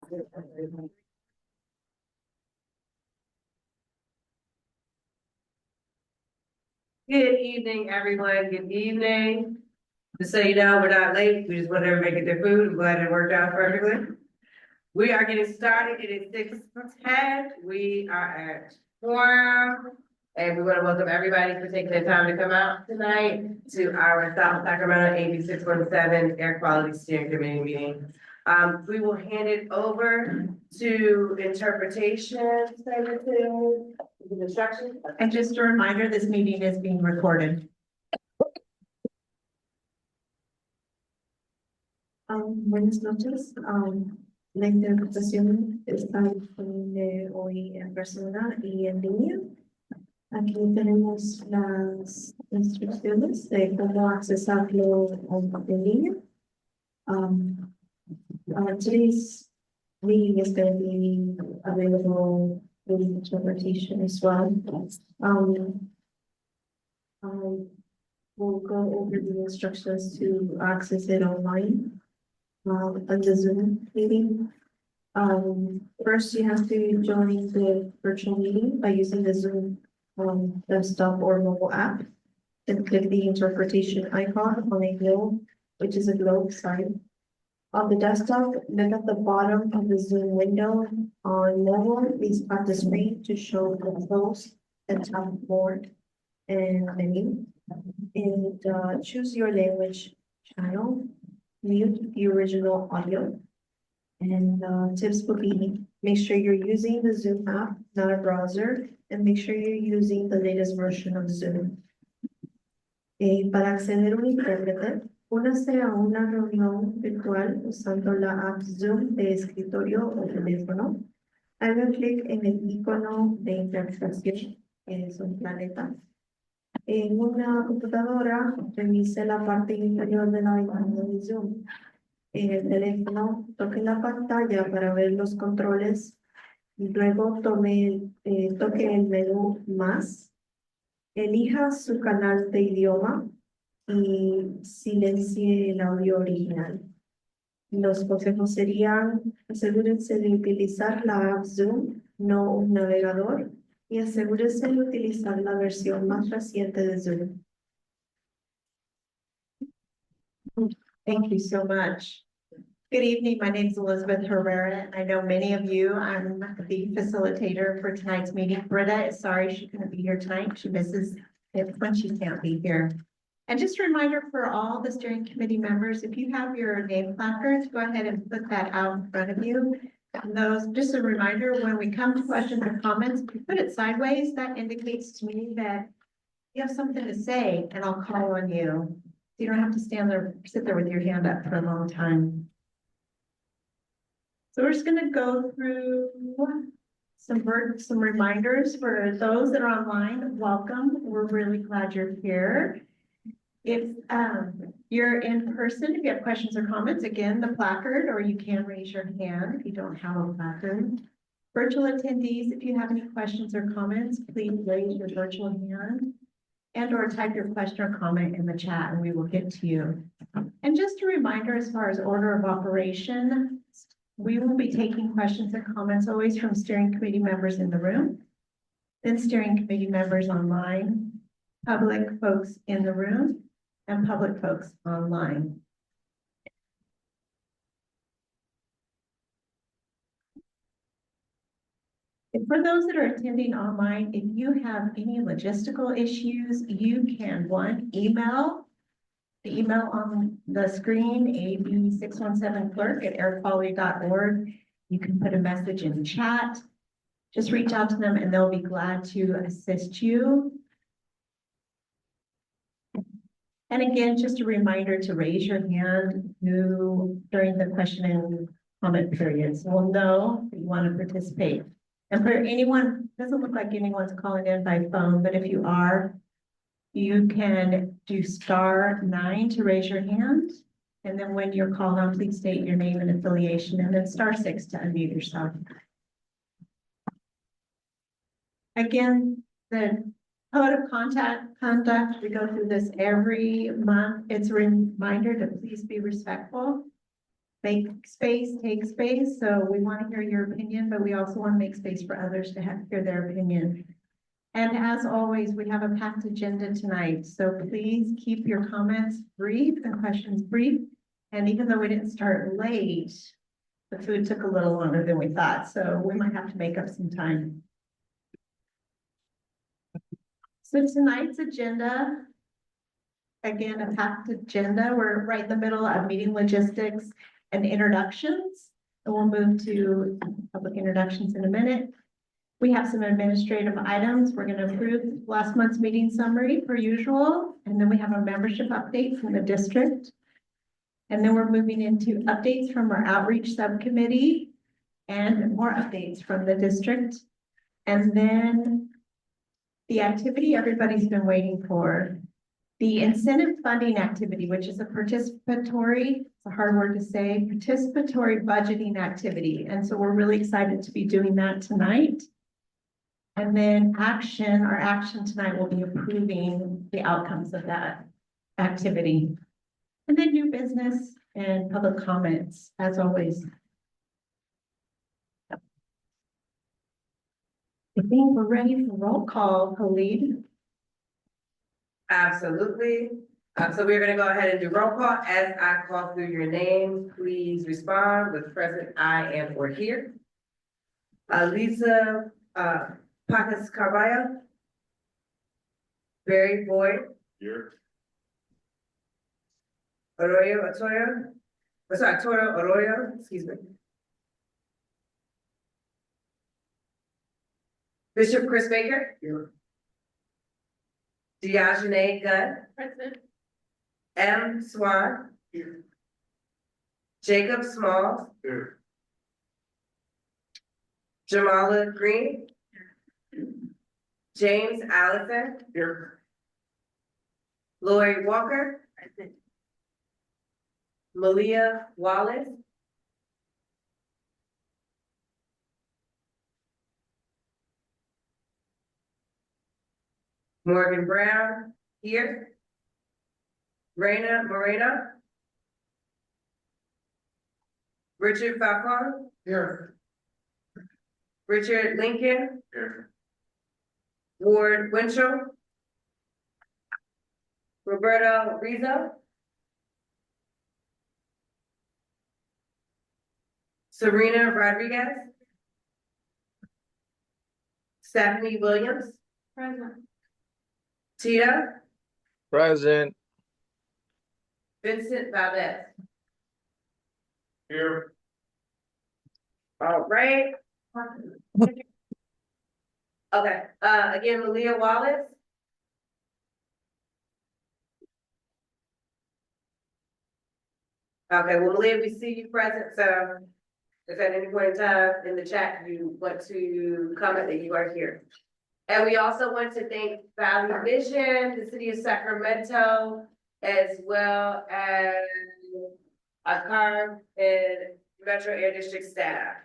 Good evening, everyone. Good evening. Just so you know, we're not late. We just want everybody to get their food. I'm glad it worked out for everyone. We are getting started. It is 6:10. We are at forum. And we want to welcome everybody for taking the time to come out tonight to our South Sacramento AB 617 Air Quality Steering Committee meeting. We will hand it over to interpretation services, instructions. And just a reminder, this meeting is being recorded. Buenas noches. La interpretación está disponible hoy en persona y en línea. Aquí tenemos las instrucciones de cómo accesarlo en línea. Today's meeting is going to be available with interpretation as well. I will go over the instructions to access it online on the Zoom meeting. First, you have to join the virtual meeting by using the Zoom desktop or mobile app. Then click the interpretation icon on a globe, which is a globe, sorry. On the desktop, look at the bottom of the Zoom window. On mobile, please tap the screen to show the close and tap board and menu. And choose your language channel, mute the original audio. And tips will be, make sure you're using the Zoom app, not a browser, and make sure you're using the latest version of Zoom. Para acceder a un intérprete, únase a una reunión virtual usando la app Zoom de escritorio o teléfono. Haga clic en el icono de interpretación, que es un planeta. En una computadora, revise la parte inferior de la ventana de Zoom. En el teléfono, toque la pantalla para ver los controles y luego toque el menú Más. Elija su canal de idioma y silencie el audio original. Los consejos serían: asegúrense de utilizar la app Zoom, no un navegador, y asegúrense de utilizar la versión más reciente de Zoom. Thank you so much. Good evening. My name is Elizabeth Herrera. I know many of you. I'm the facilitator for tonight's meeting. Britta is sorry she couldn't be here tonight. She misses it when she can't be here. And just a reminder for all the steering committee members, if you have your name placards, go ahead and put that out in front of you. And those, just a reminder, when we come to questions or comments, if you put it sideways, that indicates to me that you have something to say and I'll call on you. You don't have to stand there, sit there with your hand up for a long time. So we're just going to go through some reminders for those that are online. Welcome. We're really glad you're here. If you're in person, if you have questions or comments, again, the placard, or you can raise your hand if you don't have a placard. Virtual attendees, if you have any questions or comments, please raise your virtual hand and or type your question or comment in the chat and we will get to you. And just a reminder, as far as order of operation, we will be taking questions and comments always from steering committee members in the room, then steering committee members online, public folks in the room, and public folks online. And for those that are attending online, if you have any logistical issues, you can email the email on the screen, ab617clerk@airquality.org. You can put a message in the chat. Just reach out to them and they'll be glad to assist you. And again, just a reminder to raise your hand during the question and comment periods. We'll know if you want to participate. And for anyone, doesn't look like anyone's calling in by phone, but if you are, you can do *9 to raise your hand. And then when you're called on, please state your name and affiliation, and then *6 to unmute yourself. Again, the code of conduct, we go through this every month. It's a reminder to please be respectful. make space, take space, so we want to hear your opinion, but we also want to make space for others to hear their opinion. And as always, we have a packed agenda tonight, so please keep your comments brief and questions brief. And even though we didn't start late, the food took a little longer than we thought, so we might have to make up some time. So tonight's agenda, again, a packed agenda. We're right in the middle of meeting logistics and introductions. And we'll move to public introductions in a minute. We have some administrative items. We're going to approve last month's meeting summary per usual. And then we have a membership update from the district. And then we're moving into updates from our outreach subcommittee and more updates from the district. And then the activity everybody's been waiting for, the incentive funding activity, which is a participatory, it's a hard word to say, participatory budgeting activity. And so we're really excited to be doing that tonight. And then our action tonight will be approving the outcomes of that activity. And then new business and public comments, as always. I think we're ready for roll call, Khalid. Absolutely. So we're gonna go ahead and do roll call. As I call through your name, please respond with present, I am or here. Lisa, Pacas Carvalho. Barry Boyd. Here. Arroyo Atoya. Toro Arroyo, excuse me. Bishop Chris Baker. Here. Diogene Gunn. President. M. Swan. Here. Jacob Smalls. Here. Jamala Green. James Allison. Here. Lloyd Walker. Malia Wallace. Morgan Brown, here. Reina Moreno. Richard Falcon. Here. Richard Lincoln. Here. Ward Winchell. Roberto Rizzo. Serena Rodriguez. Stephanie Williams. Present. Tita. Present. Vincent Valdez. Here. All right. Okay, again, Malia Wallace. Okay, well, Malia, we see you present, so if at any point in time in the chat you want to comment that you are here. And we also want to thank Valley Vision, the city of Sacramento, as well as ACAR and Metro Air District staff.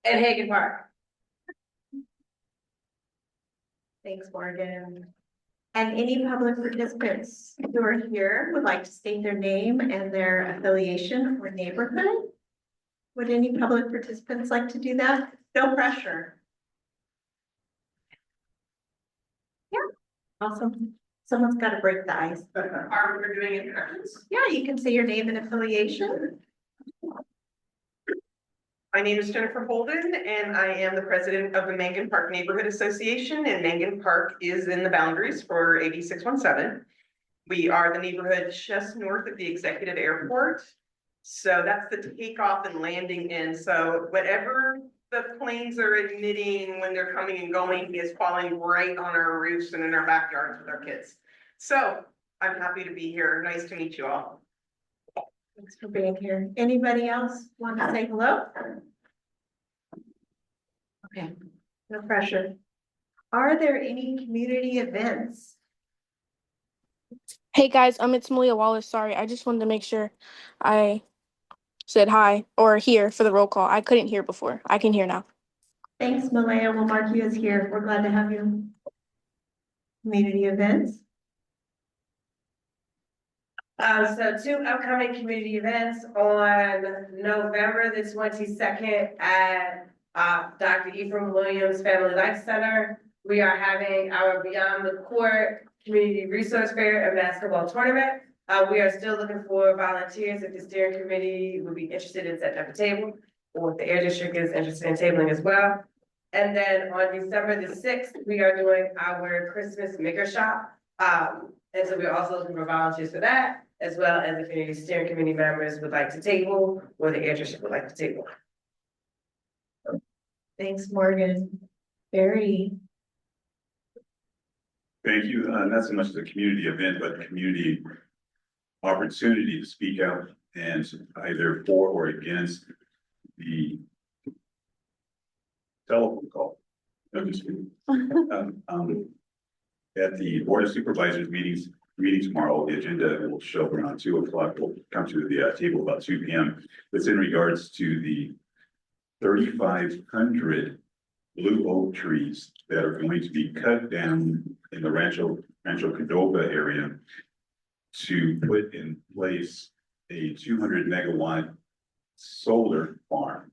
And Hagen Park. Thanks, Morgan. And any public participants who are here would like to state their name and their affiliation or neighborhood? Would any public participants like to do that? No pressure. Yeah, awesome. Someone's got to break the ice. Are we doing introductions? Yeah, you can say your name and affiliation. My name is Jennifer Holden, and I am the president of the Mangan Park Neighborhood Association, and Mangan Park is in the boundaries for AB 617. We are the neighborhood just north of the executive airport. So that's the takeoff and landing in. So whatever the planes are emitting when they're coming and going is falling right on our roofs and in our backyards with our kids. So I'm happy to be here. Nice to meet you all. Thanks for being here. Anybody else want to say hello? Okay, no pressure. Are there any community events? Hey guys, it's Malia Wallace. Sorry, I just wanted to make sure I said hi or here for the roll call. I couldn't hear before. I can hear now. Thanks, Malaya. We'll mark you as here. We're glad to have you. Community events. So two upcoming community events on November the 22nd at, Dr. Ephraim Williams Family Life Center. We are having our Beyond the Court Community Resource Fair and Basketball Tournament. We are still looking for volunteers if the steering committee would be interested in setting up a table, or if the air district is interested in tabling as well. And then on December the 6th, we are doing our Christmas maker shop. And so we're also looking for volunteers for that, as well as if any steering committee members would like to table, or the air district would like to table. Thanks, Morgan. Barry, Thank you. Not so much as a community event, but a community opportunity to speak out and either for or against the telephone call. No, just kidding. At the Board of Supervisors meeting tomorrow, the agenda will show around 2:00. We'll come to the table about 2 p.m. It's in regards to the 3,500 blue oak trees that are going to be cut down in the Rancho Cordova area to put in place a 200 megawatt solar farm.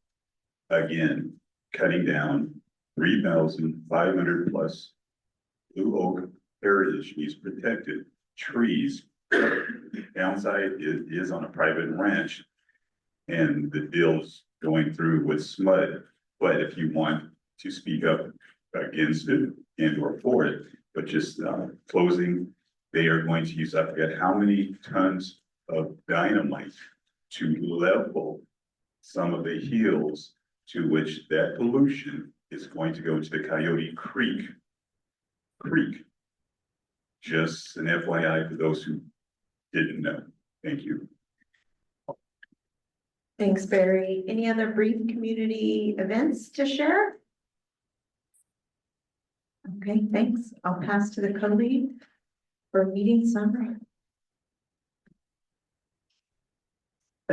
Again, cutting down 3,500 plus blue oak heritage species protected trees. Downside is on a private ranch, and the deal's going through with SMUD. But if you want to speak up against it and or for it, but just closing, they are going to use, I forget how many tons of dynamite to level some of the hills to which that pollution is going to go into the Coyote Creek. Just an FYI for those who didn't know. Thank you. thanks, Barry. Any other brief community events to share? Okay, thanks. I'll pass to the co-lead for meeting summary.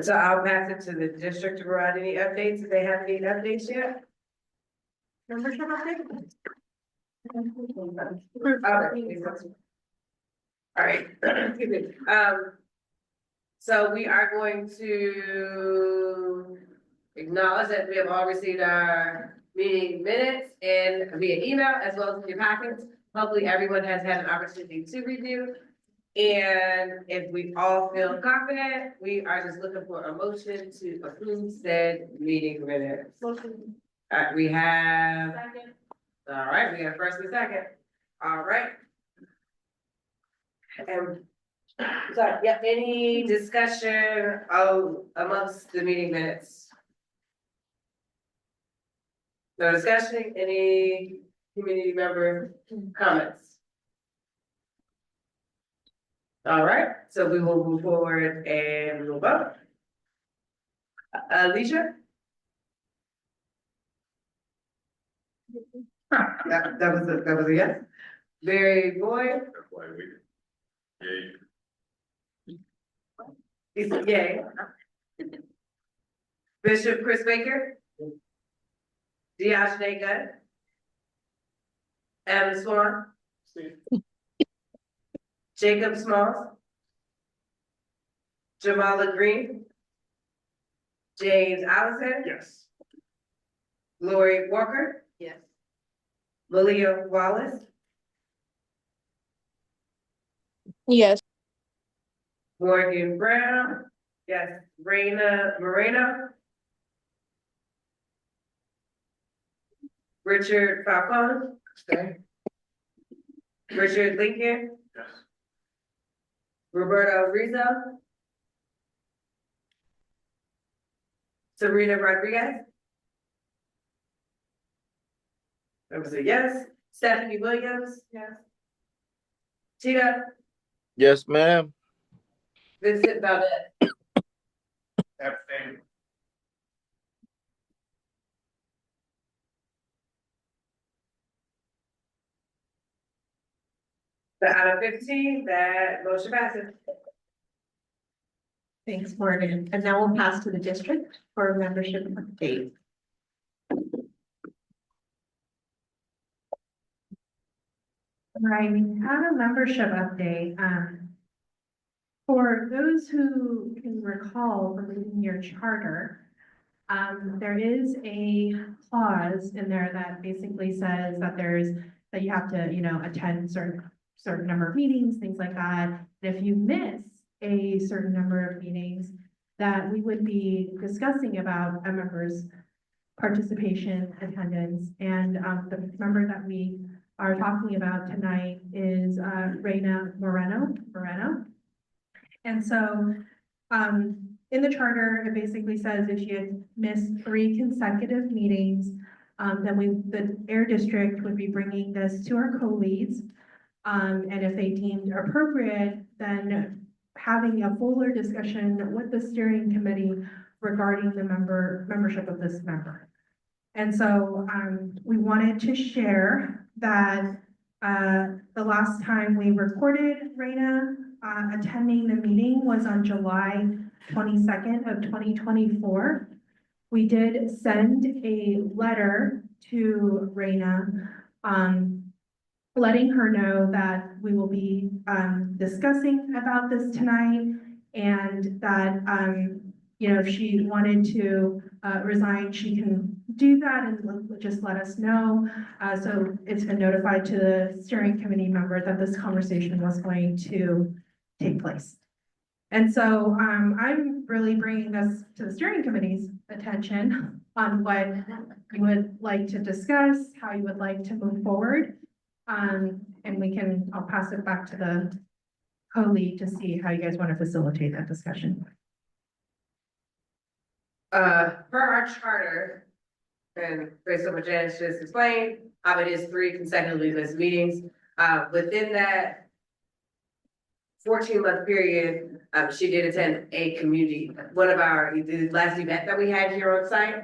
So I'll pass it to the district to provide any updates, if they have any updates yet. Membership update? All right, excuse me. So we are going to acknowledge that we have all received our meeting minutes and via email as well as in your packets. Hopefully everyone has had an opportunity to review. And if we all feel confident, we are just looking for a motion to approve said meeting minutes. Motion. We have, Second. all right, we have first and second. All right. And so, yeah, any discussion amongst the meeting minutes? No discussion, any community member comments? All right, so we will move forward and we will vote. Alicia? That was a yes. Barry Boyd? Yay. Is it yay? Bishop Chris Baker? Diashne Gunn? Adam Swan? Jacob Smalls? Jamala Green? James Allison? Yes. Lori Walker? Yes. Malia Wallace? Yes. Morgan Brown? Yes. Raina Moreno? Richard Falcone? Richard Lincoln? Yes. Roberto Rizzo? Serena Rodriguez? That was a yes. Stephanie Williams? Yes. Tina? Yes, ma'am. Vincent Valdez? Abstain. So out of 15, that motion passes. Thanks, Morgan. And now we'll pass to the district for membership update. Right, we had a membership update. For those who can recall from reading your charter, there is a clause in there that basically says that that you have to, attend certain number of meetings, things like that. And if you miss a certain number of meetings, that we would be discussing about a member's participation, attendance, and, the member that we are talking about tonight is, Reina Moreno. And so, in the charter, it basically says if you had missed 3 consecutive meetings, then the air district would be bringing this to our co-leads. And if they deemed appropriate, then having a fuller discussion with the steering committee regarding the membership of this member. And so, we wanted to share that, the last time we recorded Reina, attending the meeting was on July 22nd of 2024. We did send a letter to Reina, letting her know that we will be, discussing about this tonight, and that, if she wanted to, resign, she can do that and just let us know. So it's been notified to the steering committee member that this conversation was going to take place. And so, I'm really bringing this to the steering committee's attention on what you would like to discuss, how you would like to move forward. And I'll pass it back to the co-lead to see how you guys want to facilitate that discussion. Per our charter, and based on what Janice just explained, it is 3 consecutively missed meetings. Within that 14-month period, she did attend a community, one of the last event that we had here on site.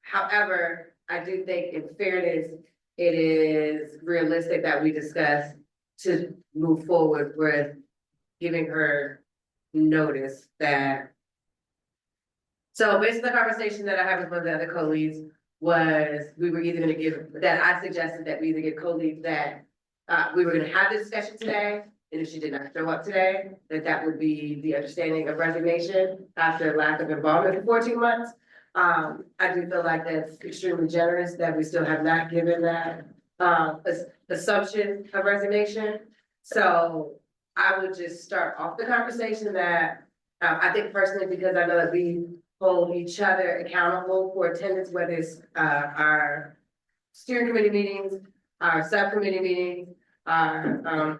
However, I do think in fairness, it is realistic that we discuss to move forward with giving her notice that. So based on the conversation that I had with one of the other co-leads was we were either I suggested that we either give co-leads that we were gonna have this discussion today, and if she did not show up today, that would be the understanding of resignation after lack of involvement for 14 months. I do feel like that's extremely generous that we still have not given that assumption of resignation. So I would just start off the conversation that I think personally, because I know that we hold each other accountable for attendance, whether it's our steering committee meetings, our subcommittee meetings, our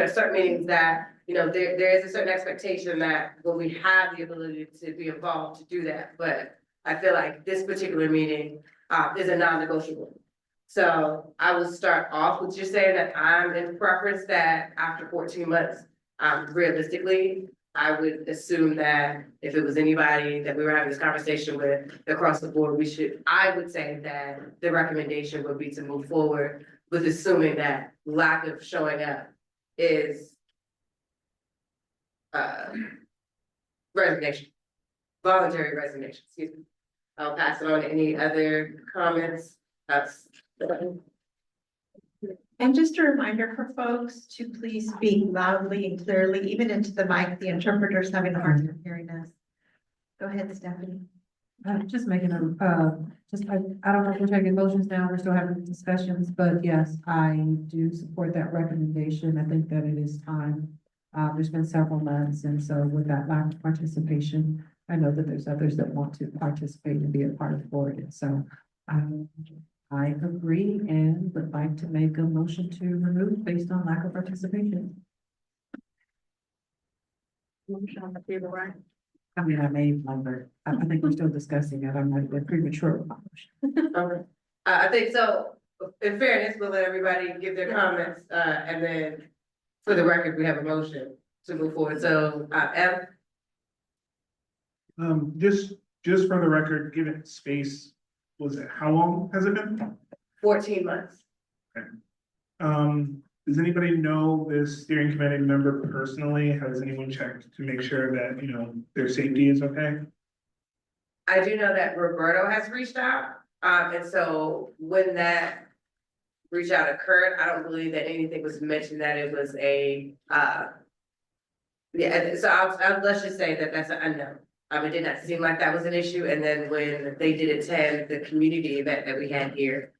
certain meetings that, there is a certain expectation that when we have the ability to be involved to do that. But I feel like this particular meeting is a non-negotiable. So I will start off with just saying that I'm in preference that after 14 months, realistically, I would assume that if it was anybody that we were having this conversation with across the board, I would say that the recommendation would be to move forward with assuming that lack of showing up is resignation, voluntary resignation, excuse me. I'll pass it on to any other comments. And just a reminder for folks to please speak loudly and clearly, even into the mic. The interpreter's having a hard time hearing us. Go ahead, Stephanie. Just making I don't know if we're taking motions now, we're still having discussions, but yes, I do support that recommendation. I think that it is time. There's been several months, and so with that lack of participation, I know that there's others that want to participate and be a part of the board, and so I agree and would like to make a motion to remove based on lack of participation. Motion on the table, right? I mean, I made one, but I think we're still discussing it. I'm not premature with my motion. I think so. In fairness, we'll let everybody give their comments, and then for the record, we have a motion to move forward. So, Em? Just for the record, given space, how long has it been? 14 months. Does anybody know this steering committee member personally? Has anyone checked to make sure that, their safety is okay? I do know that Roberto has reached out, and so when that reach out occurred, I don't believe that anything was mentioned that it was a Yeah, so let's just say that that's an unknown. It did not seem like that was an issue, and then when they did attend the community event that we had here,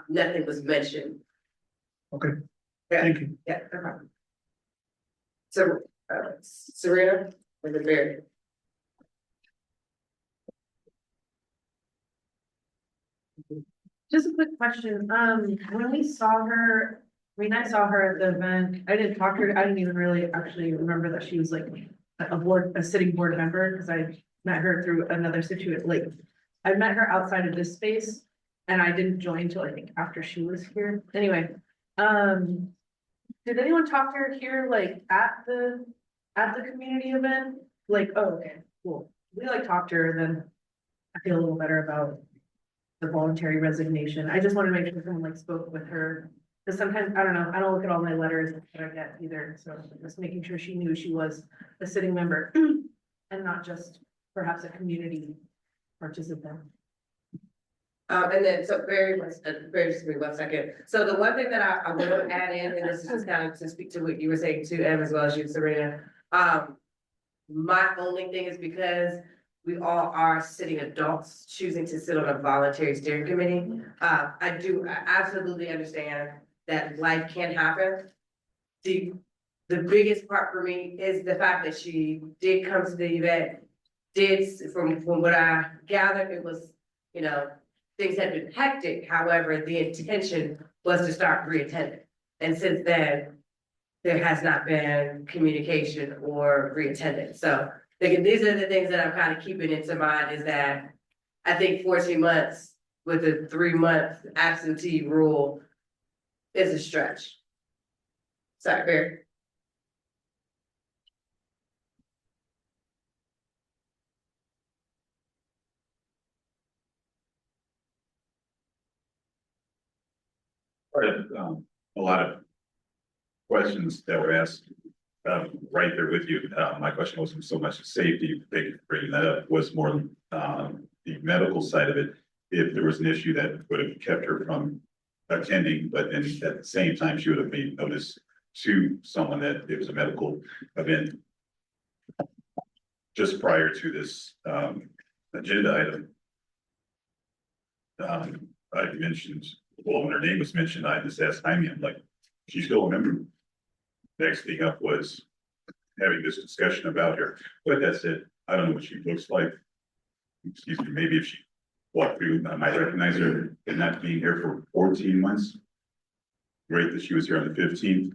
nothing was mentioned. Okay, Yeah, thank you. yeah, no problem. So, Serena, with the bear. Just a quick question, when we saw her, I saw her at the event, I didn't talk to her, I didn't even really actually remember that she was like a sitting board member, because I met her through another situation, like, I met her outside of this space, and I didn't join till I think after she was here, anyway, did anyone talk to her here, like, at the community event? Like, oh, okay, cool, we like talked to her, and then I feel a little better about the voluntary resignation. I just wanted to make sure someone like spoke with her. Because sometimes, I don't know, I don't look at all my letters that I get either, so just making sure she knew she was a sitting member and not just perhaps a community participant. And then, so Barry, just give me 1 second. So the one thing that I will add in, and this is just kind of to speak to what you were saying too, Em, as well as you, Serena. My only thing is because we all are sitting adults choosing to sit on a voluntary steering committee. I absolutely understand that life can happen. The biggest part for me is the fact that she did come to the event, from what I gathered, it was, things had been hectic. However, the intention was to start reattending. And since then, there has not been communication or reattending. So these are the things that I'm kind of keeping into mind, is that I think 14 months with a 3-month absentee rule is a stretch. Sorry, Barry. A lot of questions that were asked, right there with you. My question wasn't so much safety, thank you for bringing that up, was more, the medical side of it. If there was an issue that would have kept her from attending, but then at the same time, she would have made notice to someone that it was a medical event just prior to this, agenda item. I mentioned, well, when her name was mentioned, I just asked Jaime, I'm like, she's still a member. Next thing up was having this discussion about her, but that's it. I don't know what she looks like. Excuse me, maybe if she walked through, I might recognize her, and not being here for 14 months. Great that she was here on the 15th,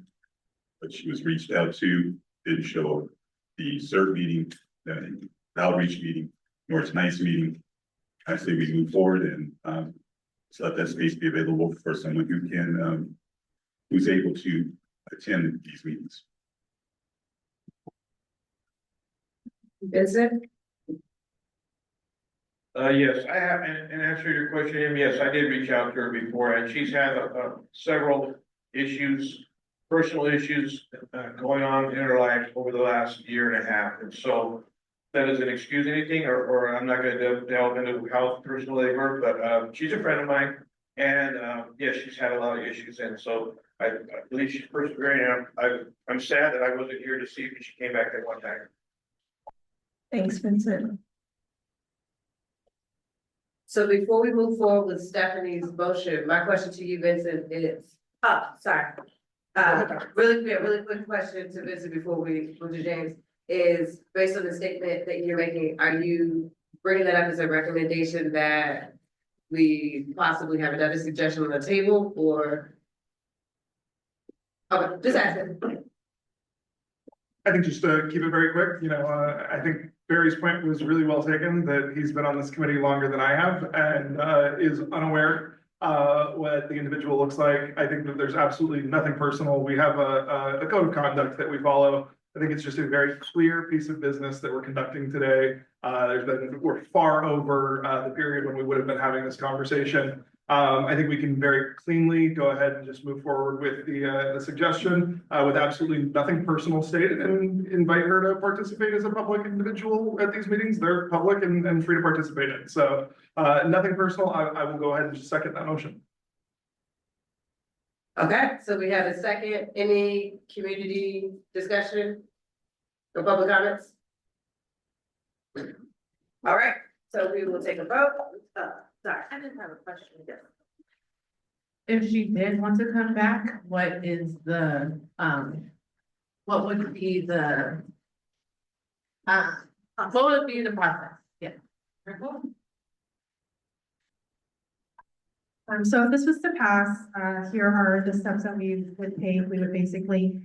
but she was reached out to, didn't show up. The CERT meeting, the outreach meeting, nor tonight's meeting. I say we move forward and so let that space be available for someone who can, who's able to attend these meetings. Vincent? Yes, I have, and answer your question, yes, I did reach out to her before, and she's had several issues, personal issues, going on in her life over the last year and a half, and so that doesn't excuse anything, or I'm not gonna delve into how personal they were, but, she's a friend of mine, and, yes, she's had a lot of issues, and so I believe she's persevering. I'm sad that I wasn't here to see if she came back at one time. Thanks, Vincent. So before we move forward with Stephanie's motion, my question to you, Vincent, is, sorry. Really quick question to Vincent before we move to James, is based on the statement that you're making, are you bringing that up as a recommendation that we possibly have another suggestion on the table, or? Okay, just asking. I think just to keep it very quick, I think Barry's point was really well taken, that he's been on this committee longer than I have and is unaware what the individual looks like. I think that there's absolutely nothing personal. We have a code of conduct that we follow. I think it's just a very clear piece of business that we're conducting today. We're far over the period when we would have been having this conversation. I think we can very cleanly go ahead and just move forward with the suggestion with absolutely nothing personal stated, and invite her to participate as a public individual at these meetings. They're public and free to participate in. So nothing personal. I will go ahead and just second that motion. Okay, so we have a second. Any community discussion? for public comments? All right, so we will take a vote. Sorry, I didn't have a question. Yes. If she did want to come back, what is the, what would be the, what would be the process? Yeah. So if this was to pass, here are the steps that we would take. We would basically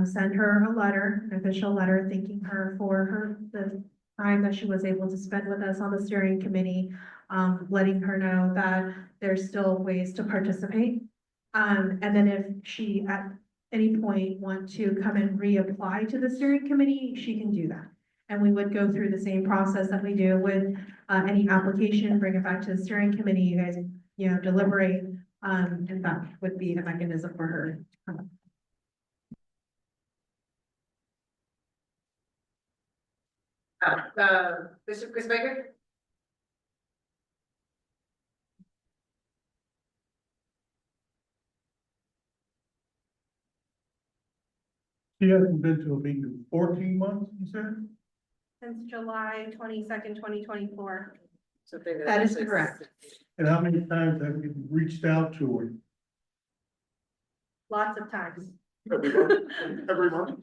send her a letter, an official letter, thanking her for the time that she was able to spend with us on the steering committee, letting her know that there's still ways to participate. And then if she at any point want to come and reapply to the steering committee, she can do that. And we would go through the same process that we do with any application, bring it back to the steering committee, you guys, deliberate, and that would be the mechanism for her. Bishop Chris Baker? She hasn't been to a meeting in 14 months, you said? Since July 22nd, 2024. That is correct. And how many times have you reached out to her? Lots of times. Every month.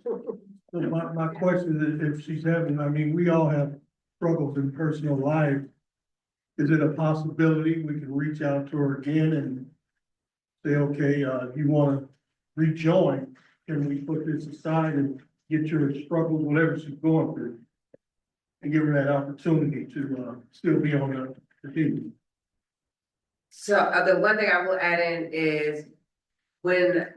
So my question is, if she's having, I mean, we all have struggles in personal life. Is it a possibility we can reach out to her again and say, okay, if you want to rejoin, can we put this aside and get your struggles, whatever she's going through? And give her that opportunity to still be on the team. So the one thing I will add in is when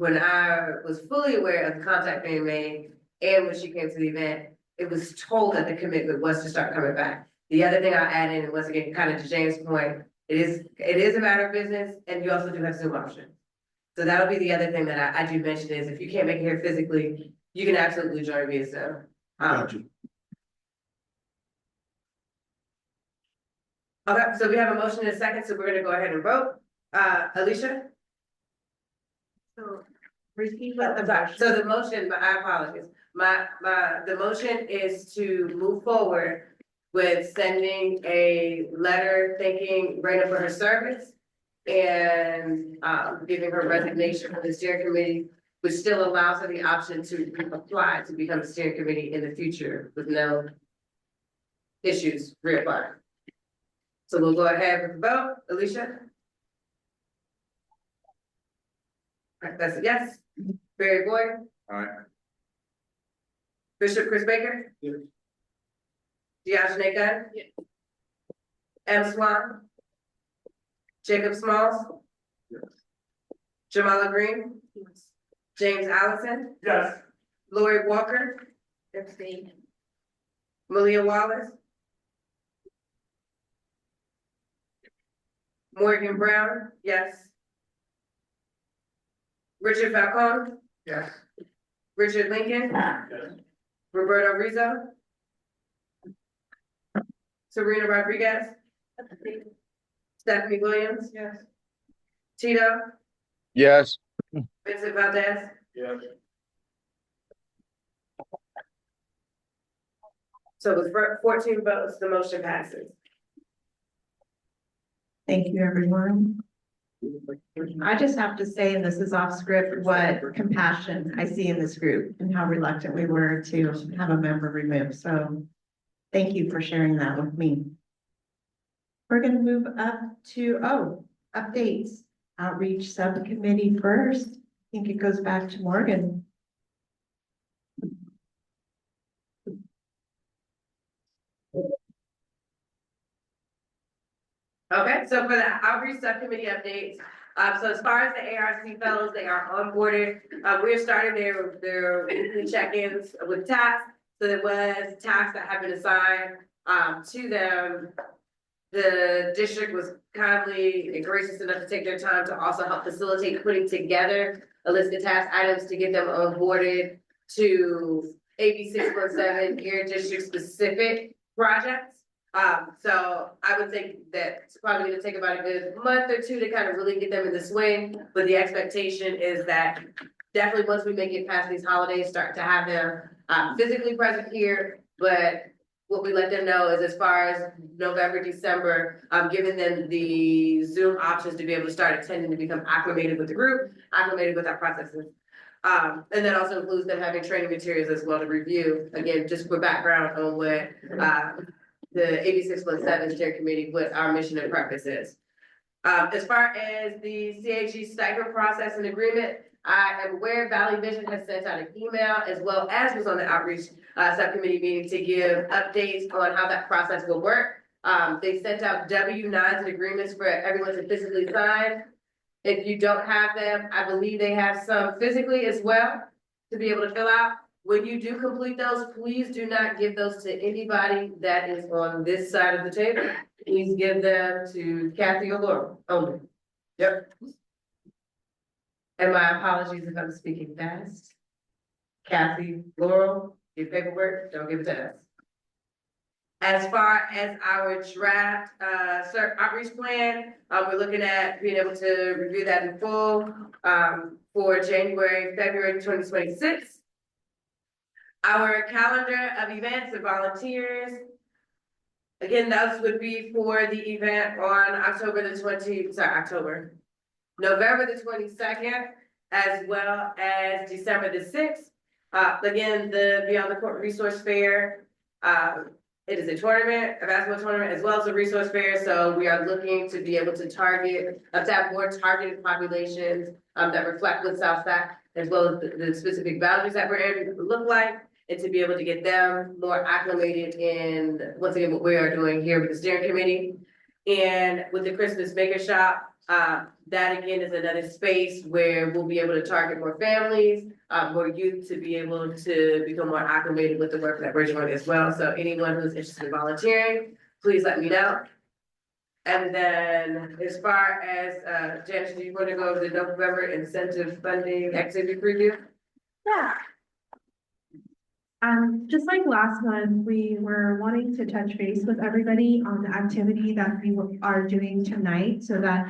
I was fully aware of the contact being made and when she came to the event, it was told that the commitment was to start coming back. The other thing I'll add in, and once again, kind of to James' point, it is a matter of business, and you also do have Zoom options. So that'll be the other thing that I do mention is if you can't make it here physically, you can absolutely join via Zoom. Gotcha. Okay, so we have a motion and a second, so we're gonna go ahead and vote. Alicia? So repeat I'm sorry, so the motion, my apologies, the motion is to move forward with sending a letter thanking Brenda for her service and, giving her resignation from the steering committee, which still allows her the option to apply to become a steering committee in the future with no issues reapplying. So we'll go ahead with the vote. Alicia? Right, that's a yes. Barry Boyd? Aye. Bishop Chris Baker? Yes. Diashne Gunn? Yes. M. Swan? Jacob Smalls? Yes. Jamala Green? James Allison? Yes. Lori Walker? Abstain. Malia Wallace? Morgan Brown? Yes. Richard Falcone? Yes. Richard Lincoln? Yes. Roberto Rizzo? Serena Rodriguez? Stephanie Williams? Yes. Tito? Yes. Vincent Valdez? Yes. So with 14 votes, the motion passes. Thank you, everyone. I just have to say, and this is off script, what compassion I see in this group and how reluctant we were to have a member removed. So thank you for sharing that with me. We're going to move up to, updates. Outreach subcommittee first. I think it goes back to Morgan. Okay, so for the outreach subcommittee updates, so as far as the ARC fellows, they are onboarded. We're starting their weekly check-ins with tasks. So there was tasks that have been assigned to them. The district was kindly and gracious enough to take their time to also help facilitate putting together a list of task items to get them onboarded to AB 617 Air District specific projects. So I would think that it's probably gonna take about a good month or two to kind of really get them in the swing, but the expectation is that definitely once we make it past these holidays, start to have them physically present here, but what we let them know is as far as November, December, giving them the Zoom options to be able to start attending, to become acclimated with the group, acclimated with our processes. And that also includes them having training materials as well to review, again, just for background on what, the AB 617 steering committee, what our mission and purpose is. As far as the CHE stipend process and agreement, I am aware Valley Vision has sent out an email as well as was on the outreach subcommittee meeting to give updates on how that process will work. They sent out W-9s and agreements for everyone to physically sign. If you don't have them, I believe they have some physically as well to be able to fill out. When you do complete those, please do not give those to anybody that is on this side of the table. Please give them to Kathy or Laura only. Yep. And my apologies if I'm speaking fast. Kathy, Laurel, your paperwork, don't give it to us. As far as our draft, outreach plan, we're looking at being able to review that in full, for January, February 2026. Our calendar of events and volunteers. Again, those would be for the event on November the 22nd, as well as December the 6th. Again, the Beyond the Court Resource Fair, it is a tournament, a basketball tournament, as well as a resource fair. So we are looking to be able to target, to have more targeted populations that reflect what Southside, as well as the specific boundaries that we're in look like, and to be able to get them more acclimated in, once again, what we are doing here with the steering committee. And with the Christmas Maker Shop, that again is another space where we'll be able to target more families, more youth to be able to become more acclimated with the work that we're doing as well. So anyone who's interested in volunteering, please let me know. And then as far as, Janice, do you want to go over the November incentive funding activity preview? Yeah. Just like last month, we were wanting to touch base with everybody on the activity that we are doing tonight so that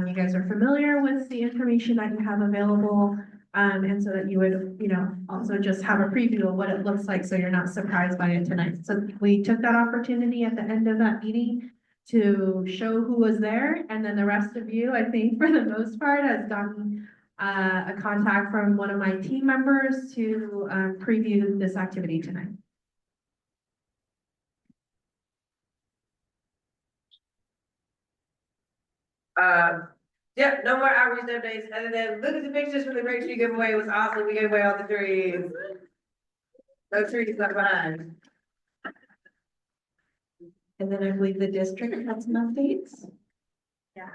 you guys are familiar with the information that you have available. And so that you would, also just have a preview of what it looks like, so you're not surprised by it tonight. So we took that opportunity at the end of that meeting to show who was there, and then the rest of you, I think, for the most part, has gotten a contact from one of my team members to preview this activity tonight. Yeah, no more outreach updates other than look at the pictures from the great tree giveaway. It was awesome. We gave away all the trees. No trees left behind. And then I believe the district had some updates. Yeah.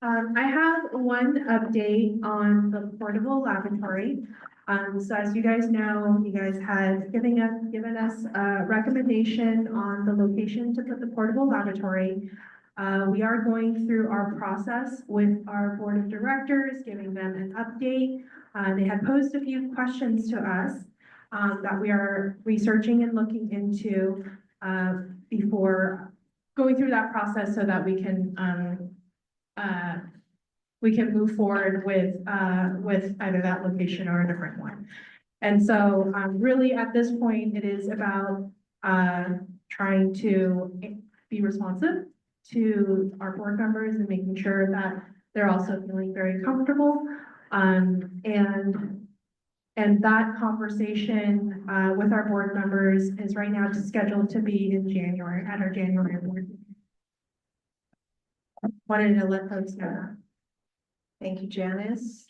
I have one update on the portable lavatory. So as you guys know, you guys had given us a recommendation on the location to put the portable lavatory. We are going through our process with our board of directors, giving them an update. They had posed a few questions to us that we are researching and looking into before going through that process so that we can move forward with either that location or a different one. And so really at this point, it is about trying to be responsive to our board members and making sure that they're also feeling very comfortable. And that conversation with our board members is right now scheduled to be in January, at our January board meeting. Wanted to let folks know that. Thank you, Janice.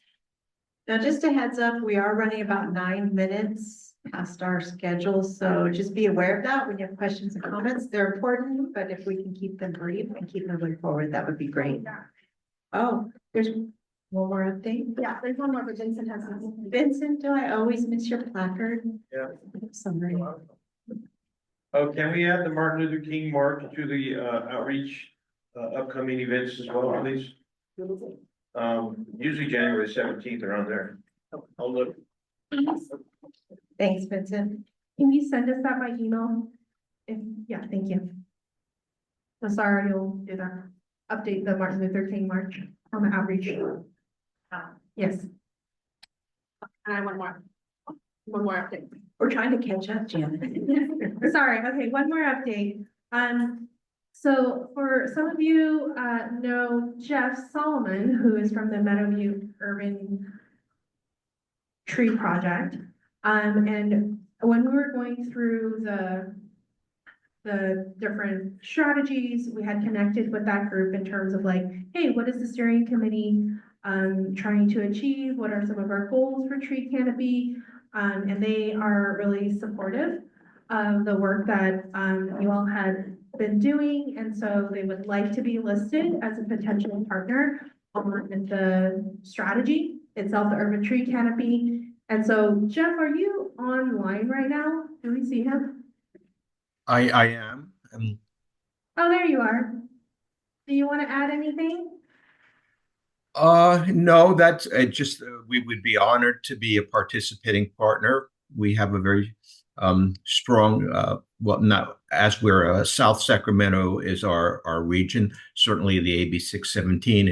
Now, just a heads up, we are running about 9 minutes past our schedule, so just be aware of that when you have questions and comments. They're important, but if we can keep them brief and keep moving forward, that would be great. Oh, there's one more update. Yeah, there's one more, but Vincent has something. Vincent, do I always miss your placard? Yeah. Sorry. Oh, can we add the Martin Luther King March to the outreach upcoming events as well, please? Usually January 17th around there. I'll look. Thanks, Vincent. Can you send us that by email? Yeah, thank you. So sorry, you'll do that. Update the Martin Luther King March on the outreach. Yes. And I have one more update. We're trying to catch up, Janet. Sorry, okay, one more update. So for some of you, know Jeff Solomon, who is from the Meadowview Urban Tree Project. And when we were going through the different strategies, we had connected with that group in terms of like, hey, what is the steering committee trying to achieve? What are some of our goals for tree canopy? And they are really supportive of the work that you all had been doing. And so they would like to be listed as a potential partner on the strategy itself, the urban tree canopy. And so Jeff, are you online right now? Do we see him? I am. Oh, there you are. Do you want to add anything? No, that's just we would be honored to be a participating partner. We have a very strong, well, not as we're South Sacramento is our region. Certainly, the AB 617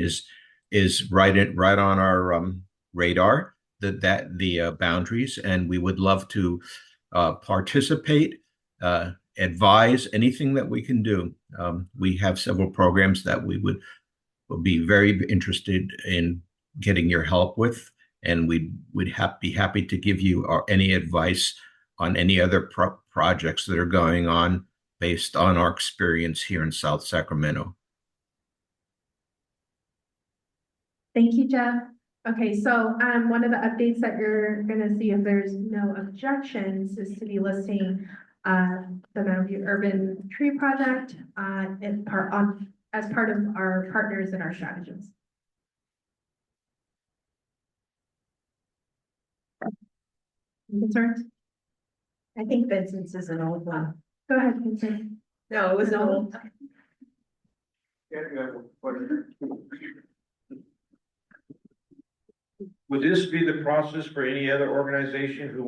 is right on our radar. The boundaries, and we would love to participate, advise anything that we can do. We have several programs that we would be very interested in getting your help with, and we would be happy to give you any advice on any other projects that are going on based on our experience here in South Sacramento. Thank you, Jeff. Okay, so one of the updates that you're gonna see if there's no objections is to be listing the Meadowview Urban Tree Project as part of our partners and our strategies. Concerns? I think Vincent's is an old one. Go ahead, Vincent. No, it was no. Would this be the process for any other organization who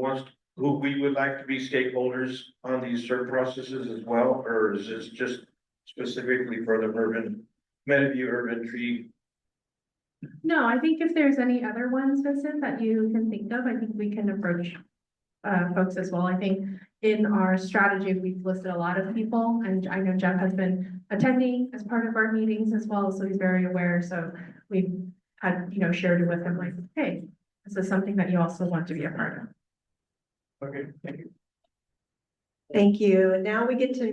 we would like to be stakeholders on these CERT processes as well? Or is this just specifically for the Meadowview Urban Tree? No, I think if there's any other ones, Vincent, that you can think of, I think we can approach folks as well. I think in our strategy, we've listed a lot of people, and I know Jeff has been attending as part of our meetings as well, so he's very aware. So we've had, shared it with him like, hey, this is something that you also want to be a part of. Okay, thank you. Thank you. And now we get to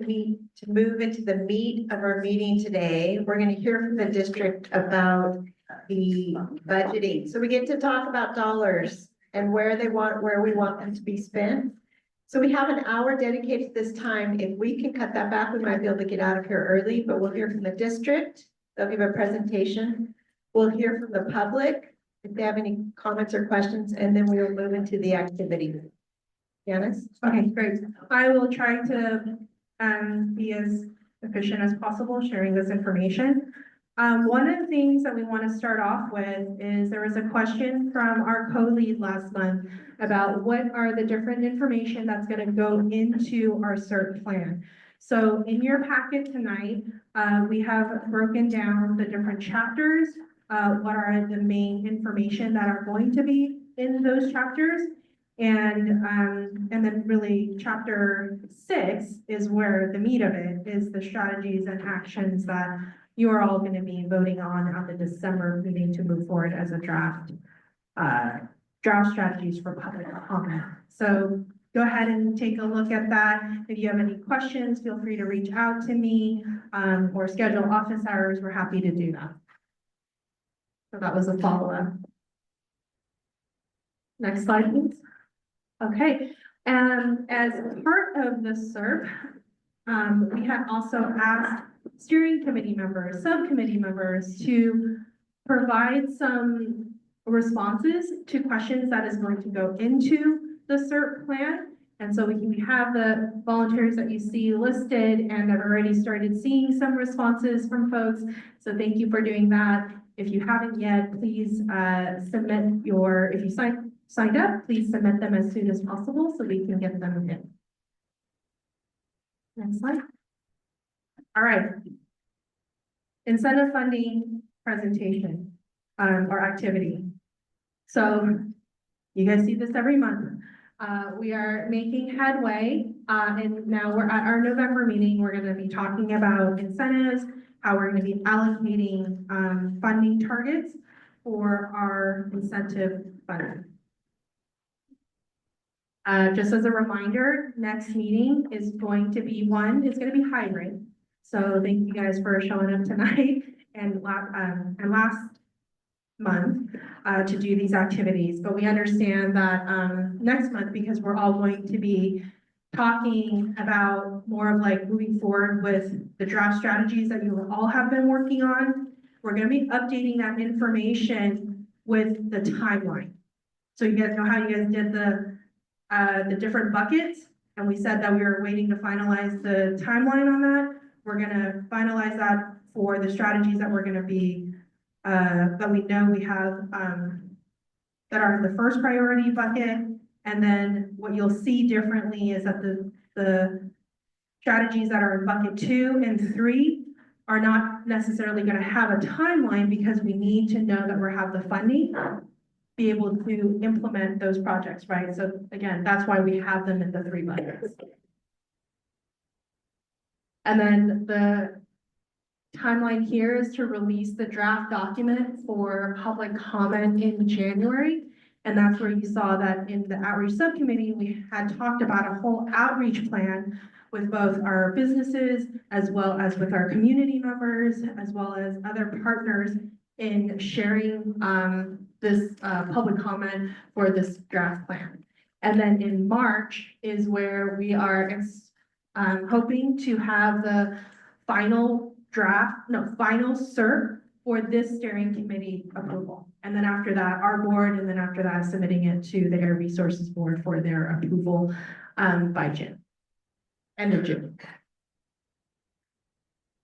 move into the meat of our meeting today. We're going to hear from the district about the budgeting. So we get to talk about dollars and where we want them to be spent. So we have an hour dedicated to this time. If we can cut that back, we might be able to get out of here early, but we'll hear from the district. They'll give a presentation. We'll hear from the public if they have any comments or questions, and then we will move into the activity. Janice? Okay, great. I will try to be as efficient as possible sharing this information. One of the things that we want to start off with is there was a question from our co-lead last month about what are the different information that's going to go into our CERT plan. So in your packet tonight, we have broken down the different chapters, what are the main information that are going to be in those chapters. And then really chapter 6 is where the meat of it is, the strategies and actions that you are all going to be voting on at the December meeting to move forward as a draft strategies for public comment. So go ahead and take a look at that. If you have any questions, feel free to reach out to me or schedule office hours. We're happy to do that. So that was a follow-up. Next slide, please. Okay, and as part of the CERT, we had also asked steering committee members, subcommittee members to provide some responses to questions that is going to go into the CERT plan. And so we have the volunteers that you see listed, and I've already started seeing some responses from folks. So thank you for doing that. If you haven't yet, please submit if you signed up, please submit them as soon as possible so we can get them in. Next slide. All right. Incentive funding presentation or activity. So you guys see this every month. We are making headway, and now we're at our November meeting. We're gonna be talking about incentives, how we're gonna be allocating, funding targets for our incentive funding. Just as a reminder, next meeting is going to be it's gonna be hybrid. So thank you guys for showing up tonight and last month, to do these activities. But we understand that, next month, because we're all going to be talking about more of like moving forward with the draft strategies that you all have been working on, we're gonna be updating that information with the timeline. So you guys know how you guys did the different buckets, and we said that we were waiting to finalize the timeline on that. We're gonna finalize that for the strategies that we're gonna be, that we know we have, that are the first priority bucket. And then what you'll see differently is that the strategies that are in bucket 2 and 3 are not necessarily gonna have a timeline, because we need to know that we have the funding, be able to implement those projects, right? So again, that's why we have them in the 3 buckets. And then the timeline here is to release the draft document for public comment in January. And that's where you saw that in the outreach subcommittee, we had talked about a whole outreach plan with both our businesses as well as with our community members, as well as other partners in sharing, this public comment for this draft plan. And then in March is where we are hoping to have the final CERT for this steering committee approval. And then after that, our board, and then after that, submitting it to the Air Resources Board for their approval, by end of June.